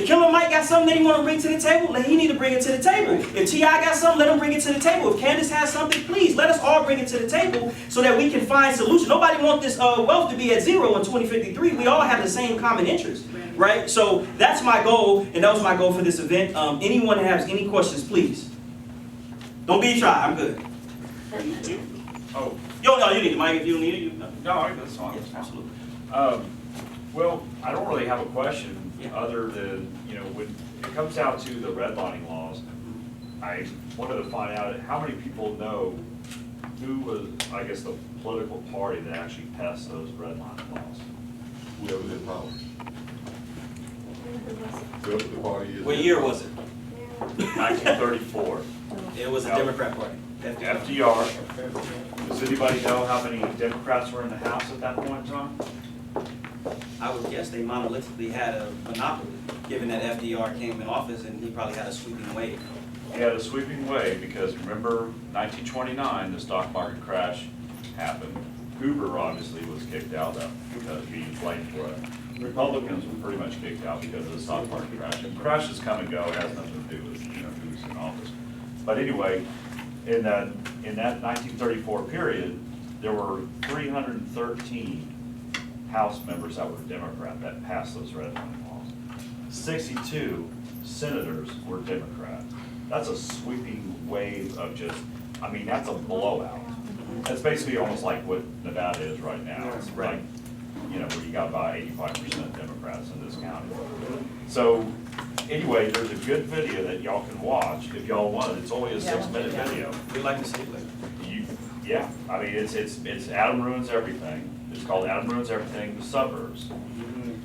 Killer Mike got something that he want to bring to the table, he need to bring it to the table. If T.I. got something, let him bring it to the table. If Candace has something, please let us all bring it to the table so that we can find solutions. Nobody wants this wealth to be at zero in 2053. We all have the same common interest, right? So that's my goal, and that was my goal for this event. Anyone that has any questions, please. Don't be shy. I'm good. Oh, No, you need the mic if you don't need it. no, that's fine. Yes, absolutely. Well, I don't really have a question other than, when it comes down to the redlining laws, I wanted to find out how many people know who was, I guess, the political party that actually passed those redlining laws. Whoever the power. Whoever the party is. What year was it? 1934. It was a Democrat Party. FDR. Does anybody know how many Democrats were in the House at that point in time? I would guess they monolithically had a monopoly, given that FDR came in office and he probably had a sweeping wave. He had a sweeping wave because remember 1929, the stock market crash happened. Hoover obviously was kicked out because being blamed for it. Republicans were pretty much kicked out because of the stock market crash. And crashes come and go, it has nothing to do with who's in office. But anyway, in that 1934 period, there were 313 House members that were Democrat that passed those redlining laws. 62 senators were Democrat. That's a sweeping wave of that's a blowout. That's basically almost like what Nevada is right now. It's like, where you got about 85% Democrats in this county. So anyway, there's a good video that y'all can watch if y'all want it. It's only a 6-minute video. We'd like to see it later. It's Adam Ruins Everything. It's called Adam Ruins Everything, the Suburbs.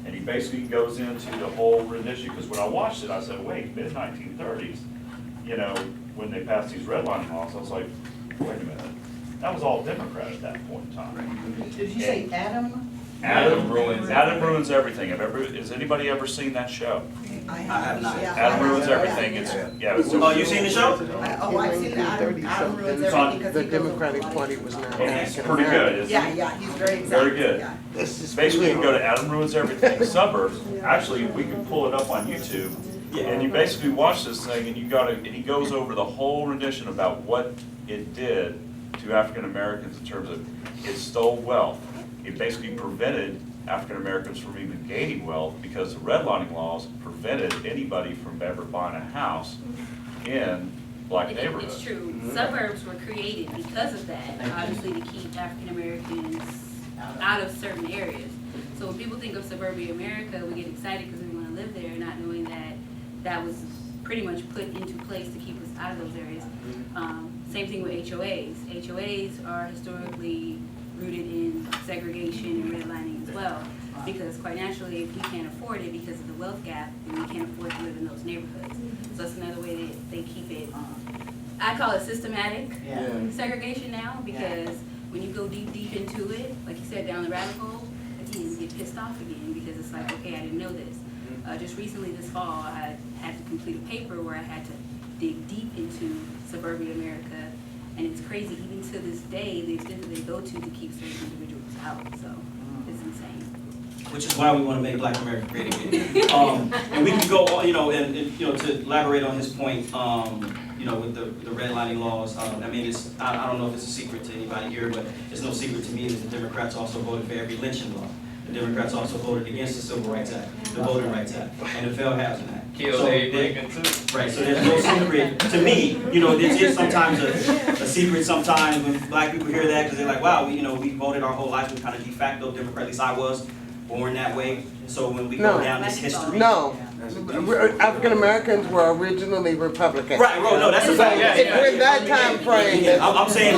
And he basically goes into the whole rendition, because when I watched it, I said, wait, mid-1930s, when they passed these redlining laws, I was like, wait a minute, that was all Democrat at that point in time. Did you say Adam? Adam Ruins Everything. Has anybody ever seen that show? I have not. Yeah, Adam I Ruins have. Everything. Oh, you seen the show? I've seen Adam Ruins It's on- Everything because The he goes Democratic over Party was not. And he's pretty good, isn't he? Yeah, he's very exact. Very good. Yeah. Basically, you can go to Adam Ruins Everything Suburbs. Actually, we can pull it up on YouTube. And you basically watch this thing and and he goes over the whole rendition about what it did to African Americans in terms of it stole wealth. It basically prevented African Americans from even gaining wealth because the redlining laws prevented anybody from ever buying a house in Black neighborhoods. It's true. Suburbs were created because of that, obviously to keep African Americans out of certain areas. So when people think of suburban America, we get excited because we want to live there, not knowing that that was pretty much put into place to keep us out of those areas. Same thing with HOAs. HOAs are historically rooted in segregation and redlining as well, because quite naturally, if we can't afford it because of the wealth gap, then we can't afford to live in those neighborhoods. So that's another way that they keep it. I call it systematic segregation now, because when you go deep into it, like you said, down the rabbit hole, again, you get pissed off again because it's like, okay, I didn't know this. Just recently this fall, I had to complete a paper where I had to dig deep into suburban America, and it's crazy even to this day the extent that they go to keep certain individuals out. So it's insane. Which is why we want to make Black America great again. And we can go, and to elaborate on his point, with the redlining laws. I mean, I don't know if it's a secret to anybody here, but it's no secret to me that the Democrats also voted for every lynching law. The Democrats also voted against the Civil Rights Act, the Voting Rights Act, and the Fair Housing Act. Killed Abe Lincoln too. Right, so there's no secret, to me, this is sometimes a secret sometimes when black people hear that, because they're like, wow, we voted our whole life, we kind of de facto Democrat, at least I was born that way. So when we go down this history. No, African Americans were originally Republican. Right, no, that's a fact. With that time frame. Yeah, I'm saying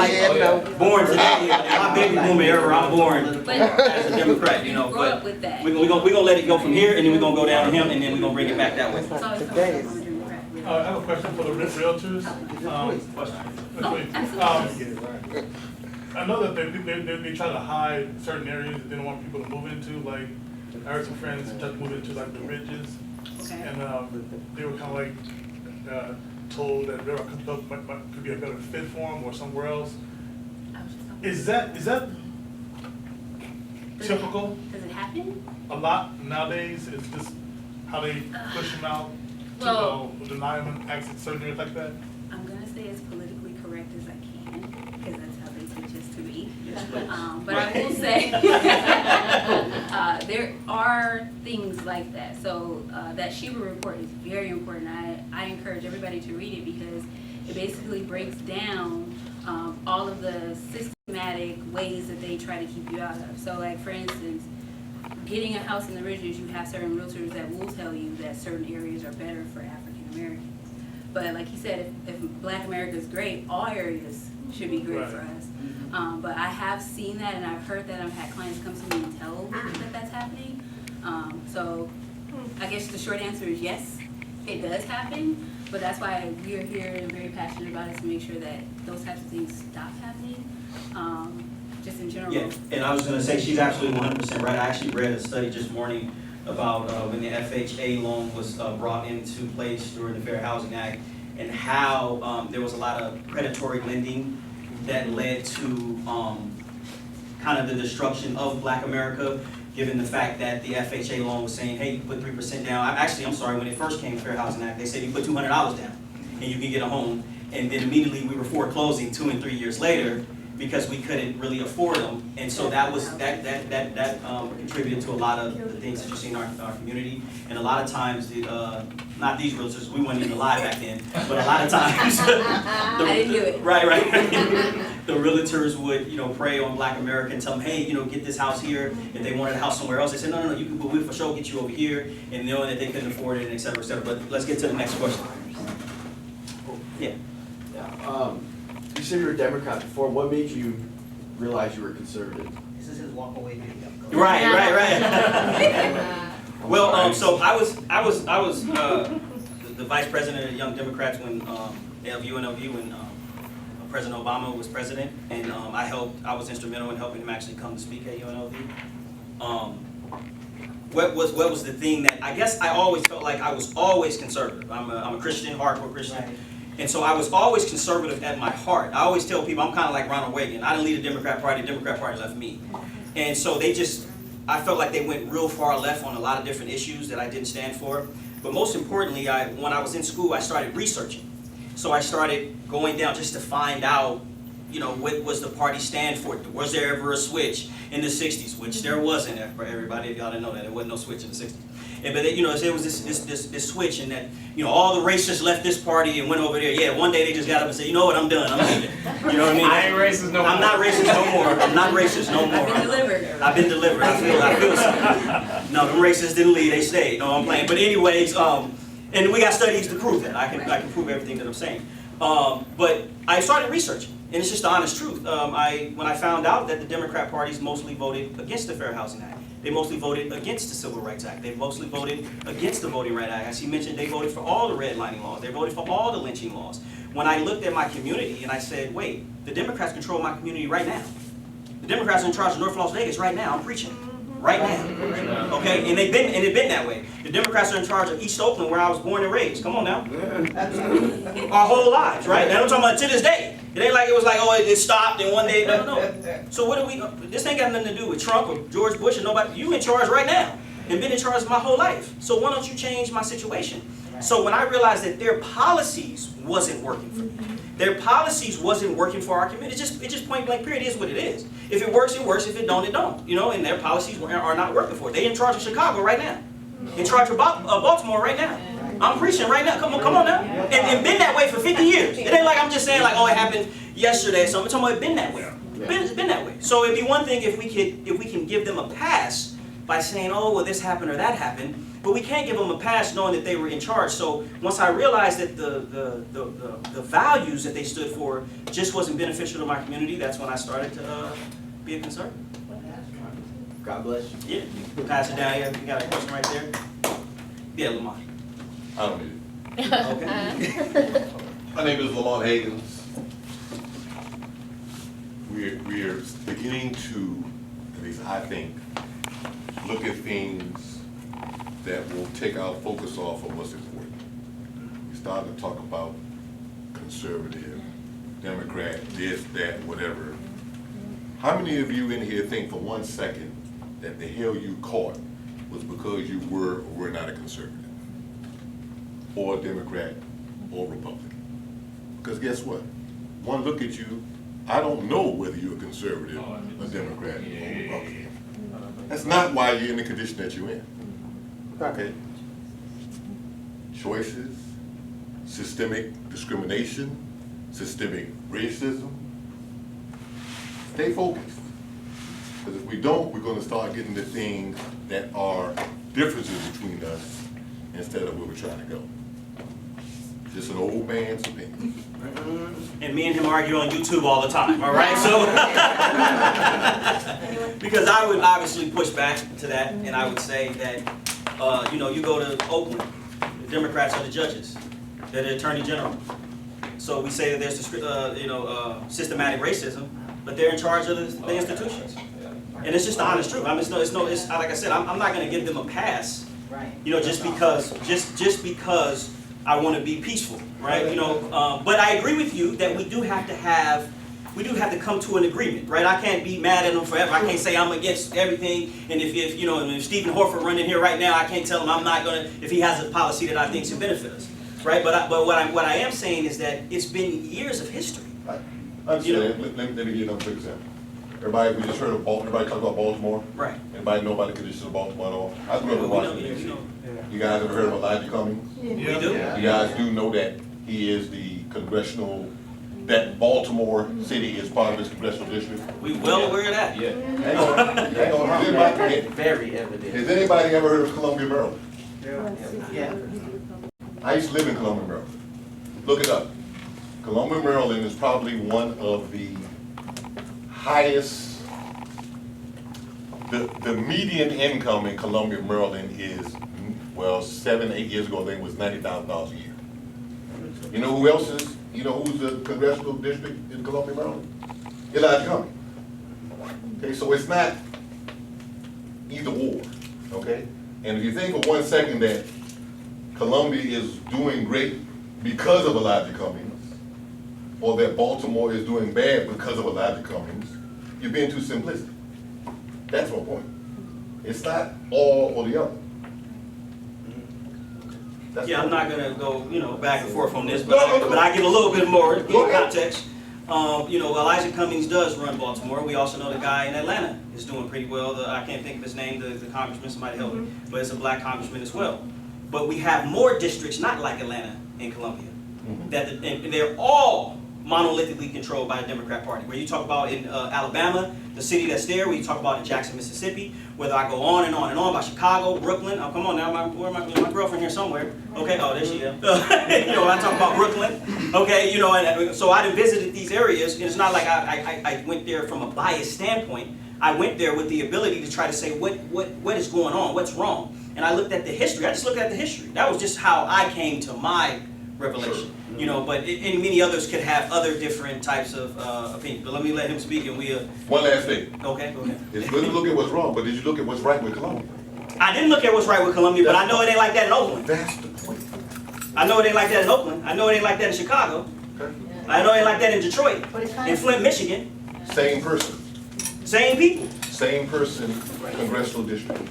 born today, my baby boomer era, I'm born as a Democrat, but we're gonna let it go from here, and then we're gonna go down to him, and then we're gonna bring it back that way. I have a question for the realtors. I know that they try to hide certain areas that they don't want people to move into. Like, I heard some friends try to move into like the ridges, and they were kind of like told that Vera could be a better fit for them or somewhere else. Is that typical? Does it happen? A lot nowadays. It's just how they push them out to deny them access to certain areas like that. I'm gonna say as politically correct as I can, because that's how they teach us to be. Yes, But I will say, there are things like that. So that Sheba report is very important. I encourage everybody to read it because it basically breaks down all of the systematic ways that they try to keep you out of. So like, for instance, getting a house in the Ridges, you have certain realtors that will tell you that certain areas are better for African Americans. But like he said, if Black America is great, all areas should be great for us. But I have seen that, and I've heard that. I've had clients come to me and tell me that that's happening. So I guess the short answer is yes, it does happen. But that's why we are here and very passionate about it, to make sure that those types of things stop happening. Just in general. Yeah, and I was going to say she's absolutely 100% right. I actually read a study just morning about when the FHA loan was brought into place during the Fair Housing Act, and how there was a lot of predatory lending that led to kind of the destruction of Black America, given the fact that the FHA loan was saying, hey, you put 3% down. I'm sorry, when it first came, Fair Housing Act, they said you put $200 down and you can get a home. And then immediately we were foreclosing 2 and 3 years later, because we couldn't really afford them, and so that contributed to a lot of the things that you see in our community. And a lot of times, not these realtors, we weren't even alive back then, but a lot of times, I didn't do it. Right. The realtors would prey on Black America and tell them, hey, get this house here. If they wanted a house somewhere else, they said, no, you can, we'll for sure get you over here, and knowing that they couldn't afford it, and et cetera, et cetera. But let's get to the next question. Yeah. You said you were a Democrat before. What made you realize you were conservative? This is his walk away video. Right. Well, so I was the vice president of Young Democrats when UNLV when President Obama was president, and I was instrumental in helping him actually come to speak at UNLV. What was the thing that I guess I always felt like I was always conservative. I'm a Christian, hardcore Christian. Right. And so I was always conservative at my heart. I always tell people I'm kind of like Ronald Reagan. I didn't lead the Democrat Party left me. And so I felt like they went real far left on a lot of different issues that I didn't stand for. But most importantly, when I was in school, I started researching. So I started going down just to find out, what was the party stand for? Was there ever a switch in the 60s? Which there wasn't, for everybody, if y'all didn't know that. There wasn't no switch in the 60s. But there was this switch, and that all the racists left this party and went over there. Yeah, one day they just got up and said, you know what, I'm done, I'm leaving. You know what I mean? I ain't racist no more. I'm not racist no more. I'm not racist no more. I've been delivered. I feel something. No, them racists didn't leave, they stayed. No, I'm playing. But anyways, and we got studies to prove that. I can prove everything that I'm saying. But I started researching, and it's just the honest truth. When I found out that the Democrat parties mostly voted against the Fair Housing Act. They mostly voted against the Civil Rights Act. They mostly voted against the Voting Rights Act. As he mentioned, they voted for all the redlining laws. They voted for all the lynching laws. When I looked at my community and I said, wait, the Democrats control my community right now. The Democrats are in charge of North Las Vegas right now. I'm preaching. Right now. Okay? And they've been that way. The Democrats are in charge of East Oakland, where I was born and raised. Come on now. Our whole lives, right? And I'm talking about to this day. It ain't like it was like, oh, it stopped and one day. No. So what do we, this ain't got nothing to do with Trump or George Bush or nobody. You in charge right now and been in charge my whole life. So why don't you change my situation? So when I realized that their policies wasn't working for me, their policies wasn't working for our community, it just point blank period is what it is. If it works, it works. If it don't, it don't. You know, and their policies are not working for it. They in charge of Chicago right now. In charge of Baltimore right now. I'm preaching right now. Come on now. And been that way for 50 years. It ain't like I'm just saying like, oh, it happened yesterday. So I'm talking about it been that way. Been that way. So it'd be one thing if we can give them a pass by saying, oh, well, this happened or that happened. But we can't give them a pass knowing that they were in charge. So once I realized that the values that they stood for just wasn't beneficial to my community, that's when I started to be a conservative. God bless you. Yeah. Pass it down here. You got a question right there? Yeah, Lamont. I don't need it. Okay. My name is Lamont Higgins. We're beginning to, at least I think, look at things that will take our focus off of what's important. We started to talk about conservative, Democrat, this, that, whatever. How many of you in here think for 1 second that the hell you caught was because you were or were not a conservative, or a Democrat, or Republican? Because guess what? One look at you, I don't know whether you're a conservative, a Democrat, or a Republican. That's not why you're in the condition that you're in. Okay? Choices, systemic discrimination, systemic racism. Stay focused. Because if we don't, we're going to start getting the things that are differences between us instead of where we're trying to go. Just an old man's opinion. And me and him argue on YouTube all the time, all right? So, because I would obviously push back to that, and I would say that, you know, you go to Oakland, the Democrats are the judges, they're the attorney general. So we say that there's, systematic racism, but they're in charge of the institutions. And it's just the honest truth. I mean, it's like I said, I'm not going to give them a pass, you know, just because I want to be peaceful, right? You know, but I agree with you that we do have to come to an agreement, right? I can't be mad at them forever. I can't say I'm against everything, and if Stephen Horford running here right now, I can't tell him I'm not gonna if he has a policy that I think should benefit us, right? But what I am saying is that it's been years of history. I understand. Let me give you another quick example. Everybody, we just heard of everybody talk about Baltimore. Right. Anybody know about the conditions of Baltimore at all? I grew up in Washington, D.C. You guys ever heard of Elijah Cummings? We do. You guys do know that he is that Baltimore City is part of his congressional district? We well aware of that. Yeah. Hang on. Very evident. Has anybody ever heard of Columbia, Maryland? Yeah. I used to live in Columbia, Maryland. Look it up. Columbia, Maryland is probably one of the highest, the median income in Columbia, Maryland is, well, 7-8 years ago, I think it was $90,000 a year. You know who else is, who's the congressional district in Columbia, Maryland? Elijah Cummings. Okay, so it's not either or, okay? And if you think for 1 second that Columbia is doing great because of Elijah Cummings, or that Baltimore is doing bad because of Elijah Cummings, you're being too simplistic. That's my point. It's not all or the other. I'm not going to go, back and forth on this, but I get a little bit more context. Elijah Cummings does run Baltimore. We also know the guy in Atlanta is doing pretty well. I can't think of his name, the congressman, somebody help me, but it's a black congressman as well. But we have more districts not like Atlanta and Columbia, and they're all monolithically controlled by the Democrat Party. Where you talk about in Alabama, the city that's there, where you talk about in Jackson, Mississippi, whether I go on and on and on about Chicago, Brooklyn. Oh, come on now, my girlfriend here somewhere. Okay, oh, there she is. I talk about Brooklyn. Okay, and so I visited these areas, and it's not like I went there from a biased standpoint. I went there with the ability to try to say what is going on, what's wrong. And I looked at the history. I just looked at the history. That was just how I came to my revelation. But and many others could have other different types of opinions. But let me let him speak, and One last thing. Okay, go ahead. It's good to look at what's wrong, but did you look at what's right with Columbia? I didn't look at what's right with Columbia, but I know it ain't like that in Oakland. That's the point. I know it ain't like that in Oakland. I know it ain't like that in Chicago. Okay. I know it ain't like that in Detroit, in Flint, Michigan. Same person. Same people. Same person, congressional district.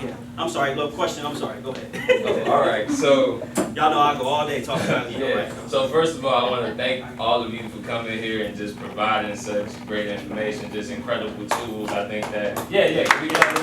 Yeah, I'm sorry, look, question, I'm sorry, go ahead. All right, so Y'all know I go all day talking about it. yeah. So first of all, I want to thank all of you for coming here and just providing such great information, just incredible tools. I think that can we get on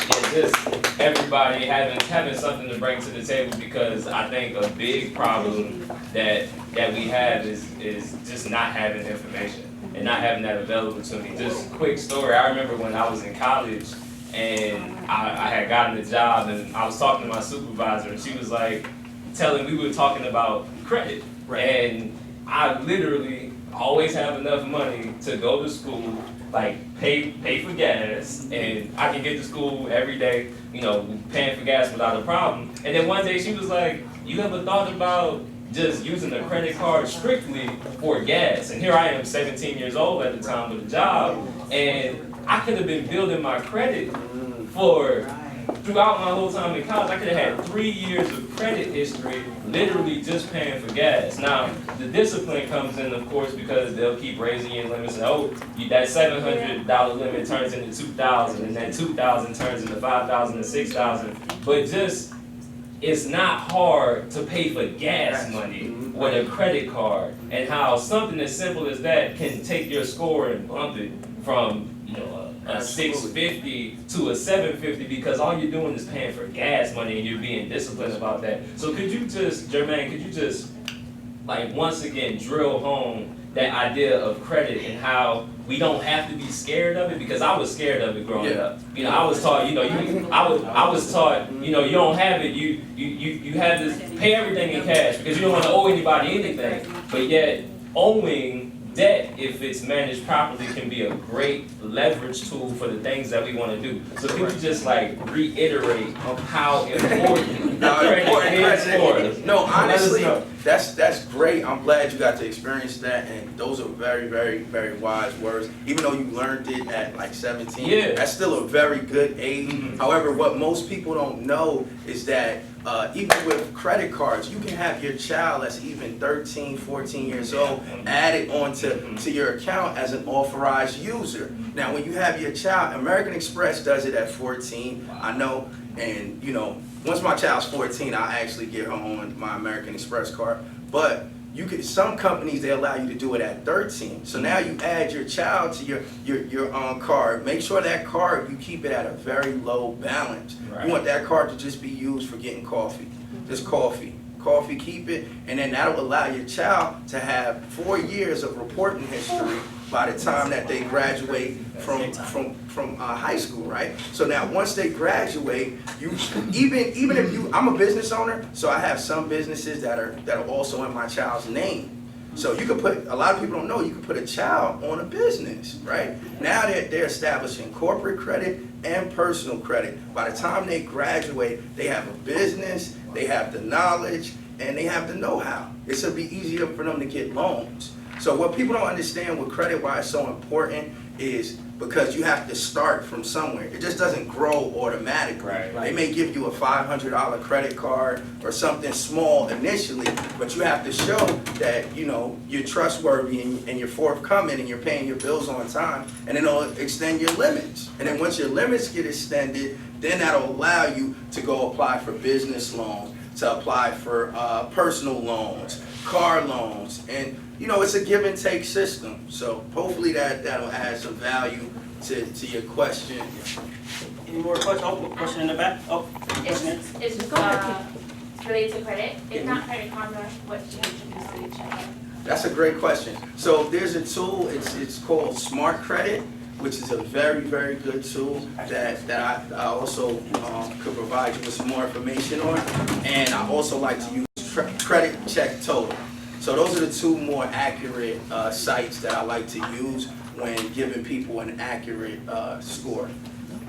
yeah, just everybody having something to bring to the table, because I think a big problem that we have is just not having information and not having that available to me. Just quick story, I remember when I was in college and I had gotten a job and I was talking to my supervisor and she was like we were talking about credit. Right. And I literally always have enough money to go to school, like pay for gas, and I can get to school every day, paying for gas without a problem. And then one day she was like, you ever thought about just using a credit card strictly for gas? And here I am, 17 years old at the time with a job, and I could have been building my credit throughout my whole time in college. I could have had 3 years of credit history, literally just paying for gas. Now, the discipline comes in, of course, because they'll keep raising your limits. And that $700 limit turns into $2,000, and that $2,000 turns into $5,000 and $6,000. But it's not hard to pay for gas money with a credit card, and how something as simple as that can take your score and bump it from a 650 to a 750, because all you're doing is paying for gas money and you're being disciplined about that. So Jermaine, could you just once again drill home that idea of credit and how we don't have to be scared of it? Because I was scared of it growing up. I was taught, I was taught, you don't have it, you have to pay everything in cash because you don't want to owe anybody anything. But yet owing debt, if it's managed properly, can be a great leverage tool for the things that we want to do. So could you just reiterate how important credit is for us? No, honestly, that's great. I'm glad you got to experience that, and those are very, very, very wise words. Even though you learned it at 17, that's still a very good age. However, what most people don't know is that even with credit cards, you can have your child that's even 13, 14 years old added onto your account as an authorized user. Now, when you have your child, American Express does it at 14, I know, and once my child's 14, I'll actually get her on my American Express card. But some companies, they allow you to do it at 13. So now you add your child to your card. Make sure that card, you keep it at a very low balance. Right. You want that card to just be used for getting coffee. Just coffee, keep it, and then that'll allow your child to have 4 years of reporting history by the time that they graduate from high school, right? So now once they graduate, even if I'm a business owner, so I have some businesses that are also in my child's name. So you could put, a lot of people don't know, you can put a child on a business, right? Now they're establishing corporate credit and personal credit. By the time they graduate, they have a business, they have the knowledge, and they have the know-how. It'll be easier for them to get loans. So what people don't understand with credit, why it's so important, is because you have to start from somewhere. It just doesn't grow automatically. Right. They may give you a $500 credit card or something small initially, but you have to show that you're trustworthy and you're forthcoming and you're paying your bills on time, and then it'll extend your limits. And then once your limits get extended, then that'll allow you to go apply for business loans, to apply for personal loans, car loans, and it's a give and take system. So hopefully that'll add some value to your question. Any more questions? Oh, question in the back. Oh, question. It's related to credit. If not credit karma, what should you introduce to each other? That's a great question. So there's a tool. It's called Smart Credit, which is a very, very good tool that I also could provide you with some more information on. And I also like to use Credit Check Total. So those are the two more accurate sites that I like to use when giving people an accurate score.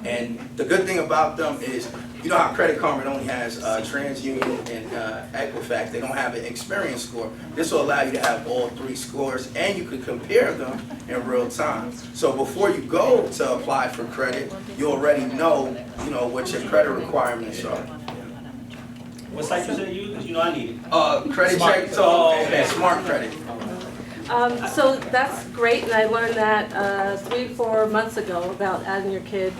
And the good thing about them is, how Credit Karma only has TransUnion and Equifax. They don't have an experience score. This will allow you to have all three scores, and you can compare them in real time. So before you go to apply for credit, you already know, what your credit requirements are. What site you said you use? Because I need it. Credit Check Total and Smart Credit. So that's great, and I learned that 3-4 months ago about adding your kid,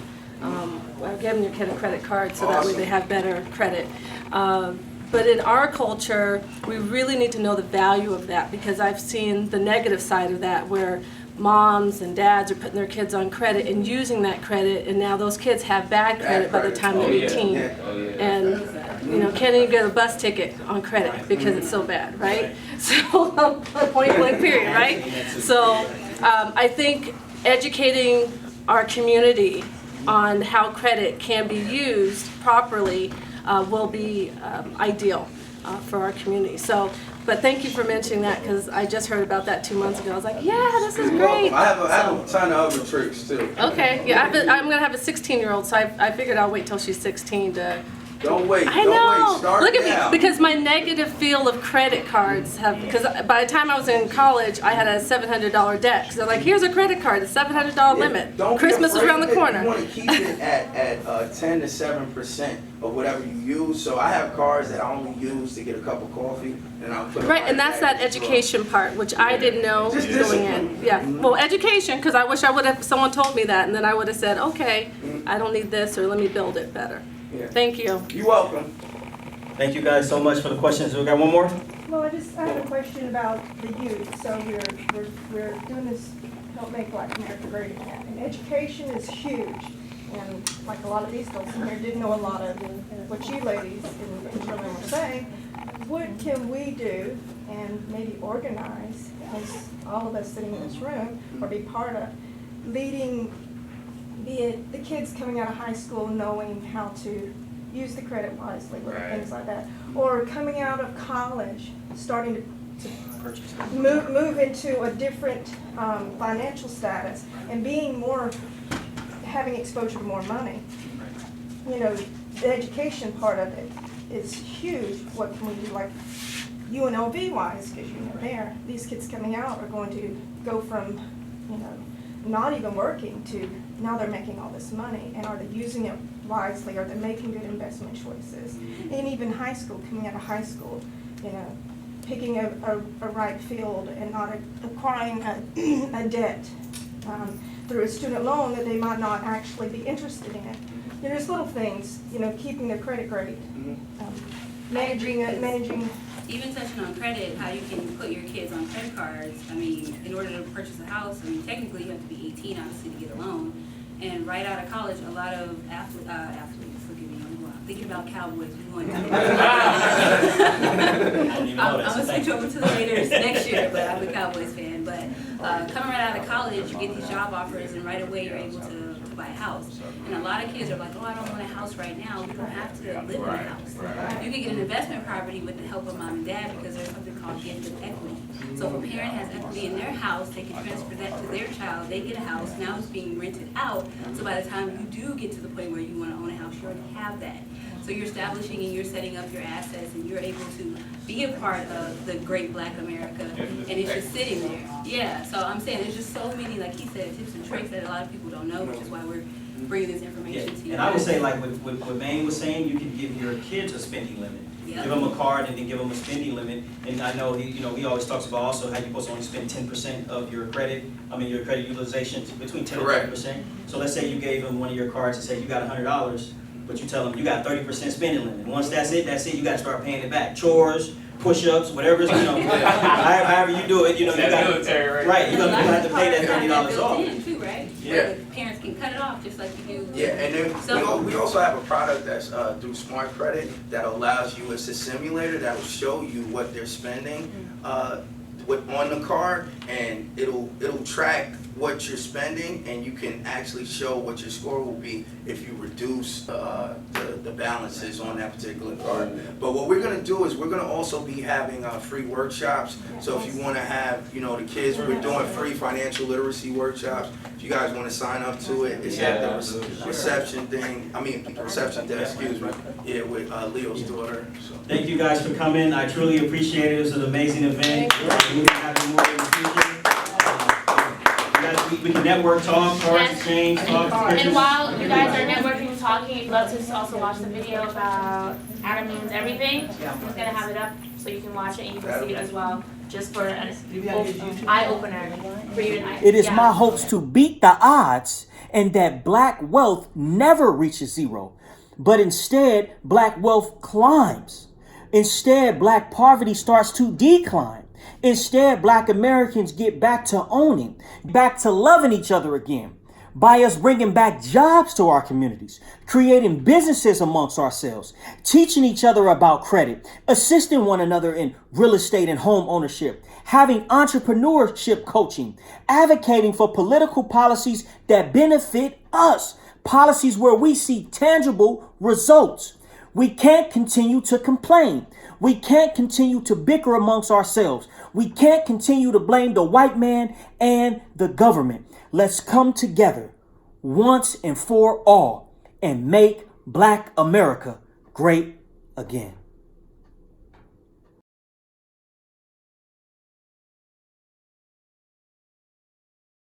giving your kid a credit card so that way they have better credit. But in our culture, we really need to know the value of that, because I've seen the negative side of that, where moms and dads are putting their kids on credit and using that credit, and now those kids have bad credit by the time they're 18. And, can't even get a bus ticket on credit because it's so bad, right? So, point blank period, right? So, I think educating our community on how credit can be used properly will be ideal for our community. So, but thank you for mentioning that, because I just heard about that 2 months ago. I was like, yeah, this is great. I have a ton of other tricks too. Okay, yeah, I'm going to have a 16-year-old, so I figured I'll wait till she's 16 to... Don't wait. I don't know. Wait. Start Look at now. me, because my negative feel of credit cards have, because by the time I was in college, I had a $700 debt. Because they're like, here's a credit card, a $700 limit. Don't Christmas is around the corner. You want to keep it at 10 to 7% of whatever you use. So I have cards that I only use to get a cup of coffee, and I'll put it Right, and that's that education part, which I didn't know Just going in. Yeah, well, education, because I wish I would have, someone told me that, and then I would have said, okay, I don't need this, or let me build it better. Yeah. Thank you. You're welcome. Thank you guys so much for the questions. We got one more? Well, I have a question about the youth. So we're doing this Help Make Black America Great Again. And education is huge. And like a lot of these folks in here didn't know a lot of what you ladies and gentlemen were saying. What can we do and maybe organize, as all of us sitting in this room, or be part of, leading, be it the kids coming out of high school knowing how to use the credit wisely, things like that, or coming out of college, starting to move into a different financial status and being more, having exposure to more money. The education part of it is huge. What can we do, like UNLV wise, because these kids coming out are going to go from, not even working to now they're making all this money, and are they using it wisely? Are they making good investment choices? And even high school, coming out of high school, picking a right field and not acquiring a debt through a student loan that they might not actually be interested in. There's little things, keeping their credit great, managing. Even touching on credit, how you can put your kids on credit cards. I mean, in order to purchase a house, technically you have to be 18, obviously, to get a loan. And right out of college, a lot of athletes, look at me, I'm thinking about Cowboys. I'm going to switch over to the Raiders next year, but I'm a Cowboys fan. But coming right out of college, you get these job offers, and right away you're able to buy a house. And a lot of kids are like, oh, I don't want a house right now. You don't have to live in a house. You can get an investment property with the help of mom and dad, because there's something called gift of equity. So if a parent has equity in their house, they can transfer that to their child. They get a house. Now it's being rented out. So by the time you do get to the point where you want to own a house, you already have that. So you're establishing and you're setting up your assets, and you're able to be a part of the great Black America, and it's just sitting there. Yeah, so I'm saying there's just so many, like he said, tips and tricks that a lot of people don't know, which is why we're bringing this information to you. And I would say, like what Maine was saying, you can give your kids a spending limit. Yep. Give them a card and then give them a spending limit. And I know he always talks about also how you're supposed to only spend 10% of your credit. your credit utilization between 10 and 30%. So let's say you gave them one of your cards and say you got $100, but you tell them you got 30% spending limit. Once that's it. You got to start paying it back. Chores, push-ups, whatever, however you do it, you got right. You're gonna have to pay that $30 off. Too, right? Yeah. Parents can cut it off just like you do. Yeah, and then we also have a product that's through Smart Credit that allows you, it's a simulator that will show you what they're spending on the card, and it'll track what you're spending, and you can actually show what your score will be if you reduce the balances on that particular card. But what we're going to do is we're going to also be having free workshops. So if you want to have, the kids, we're doing free financial literacy workshops. If you guys want to sign up to it, it's at the reception desk, excuse me, with Leo's daughter. So. Thank you guys for coming. I truly appreciate it. It was an amazing event. We can have you more in the future. We can network, talk, cards exchange, talk. And while you guys are networking, talking, talking, love to also watch the video about Adam Means Everything. He's gonna have it up so you can watch it and you can see it as well, just for an eye opener for you tonight. It is my hopes to beat the odds and that black wealth never reaches zero, but instead black wealth climbs. Instead, black poverty starts to decline. Instead, black Americans get back to owning, back to loving each other again, by us bringing back jobs to our communities, creating businesses amongst ourselves, teaching each other about credit, assisting one another in real estate and home ownership, having entrepreneurship coaching, advocating for political policies that benefit us, policies where we see tangible results. We can't continue to complain. We can't continue to bicker amongst ourselves. We can't continue to blame the white man and the government. Let's come together once and for all and make Black America great again.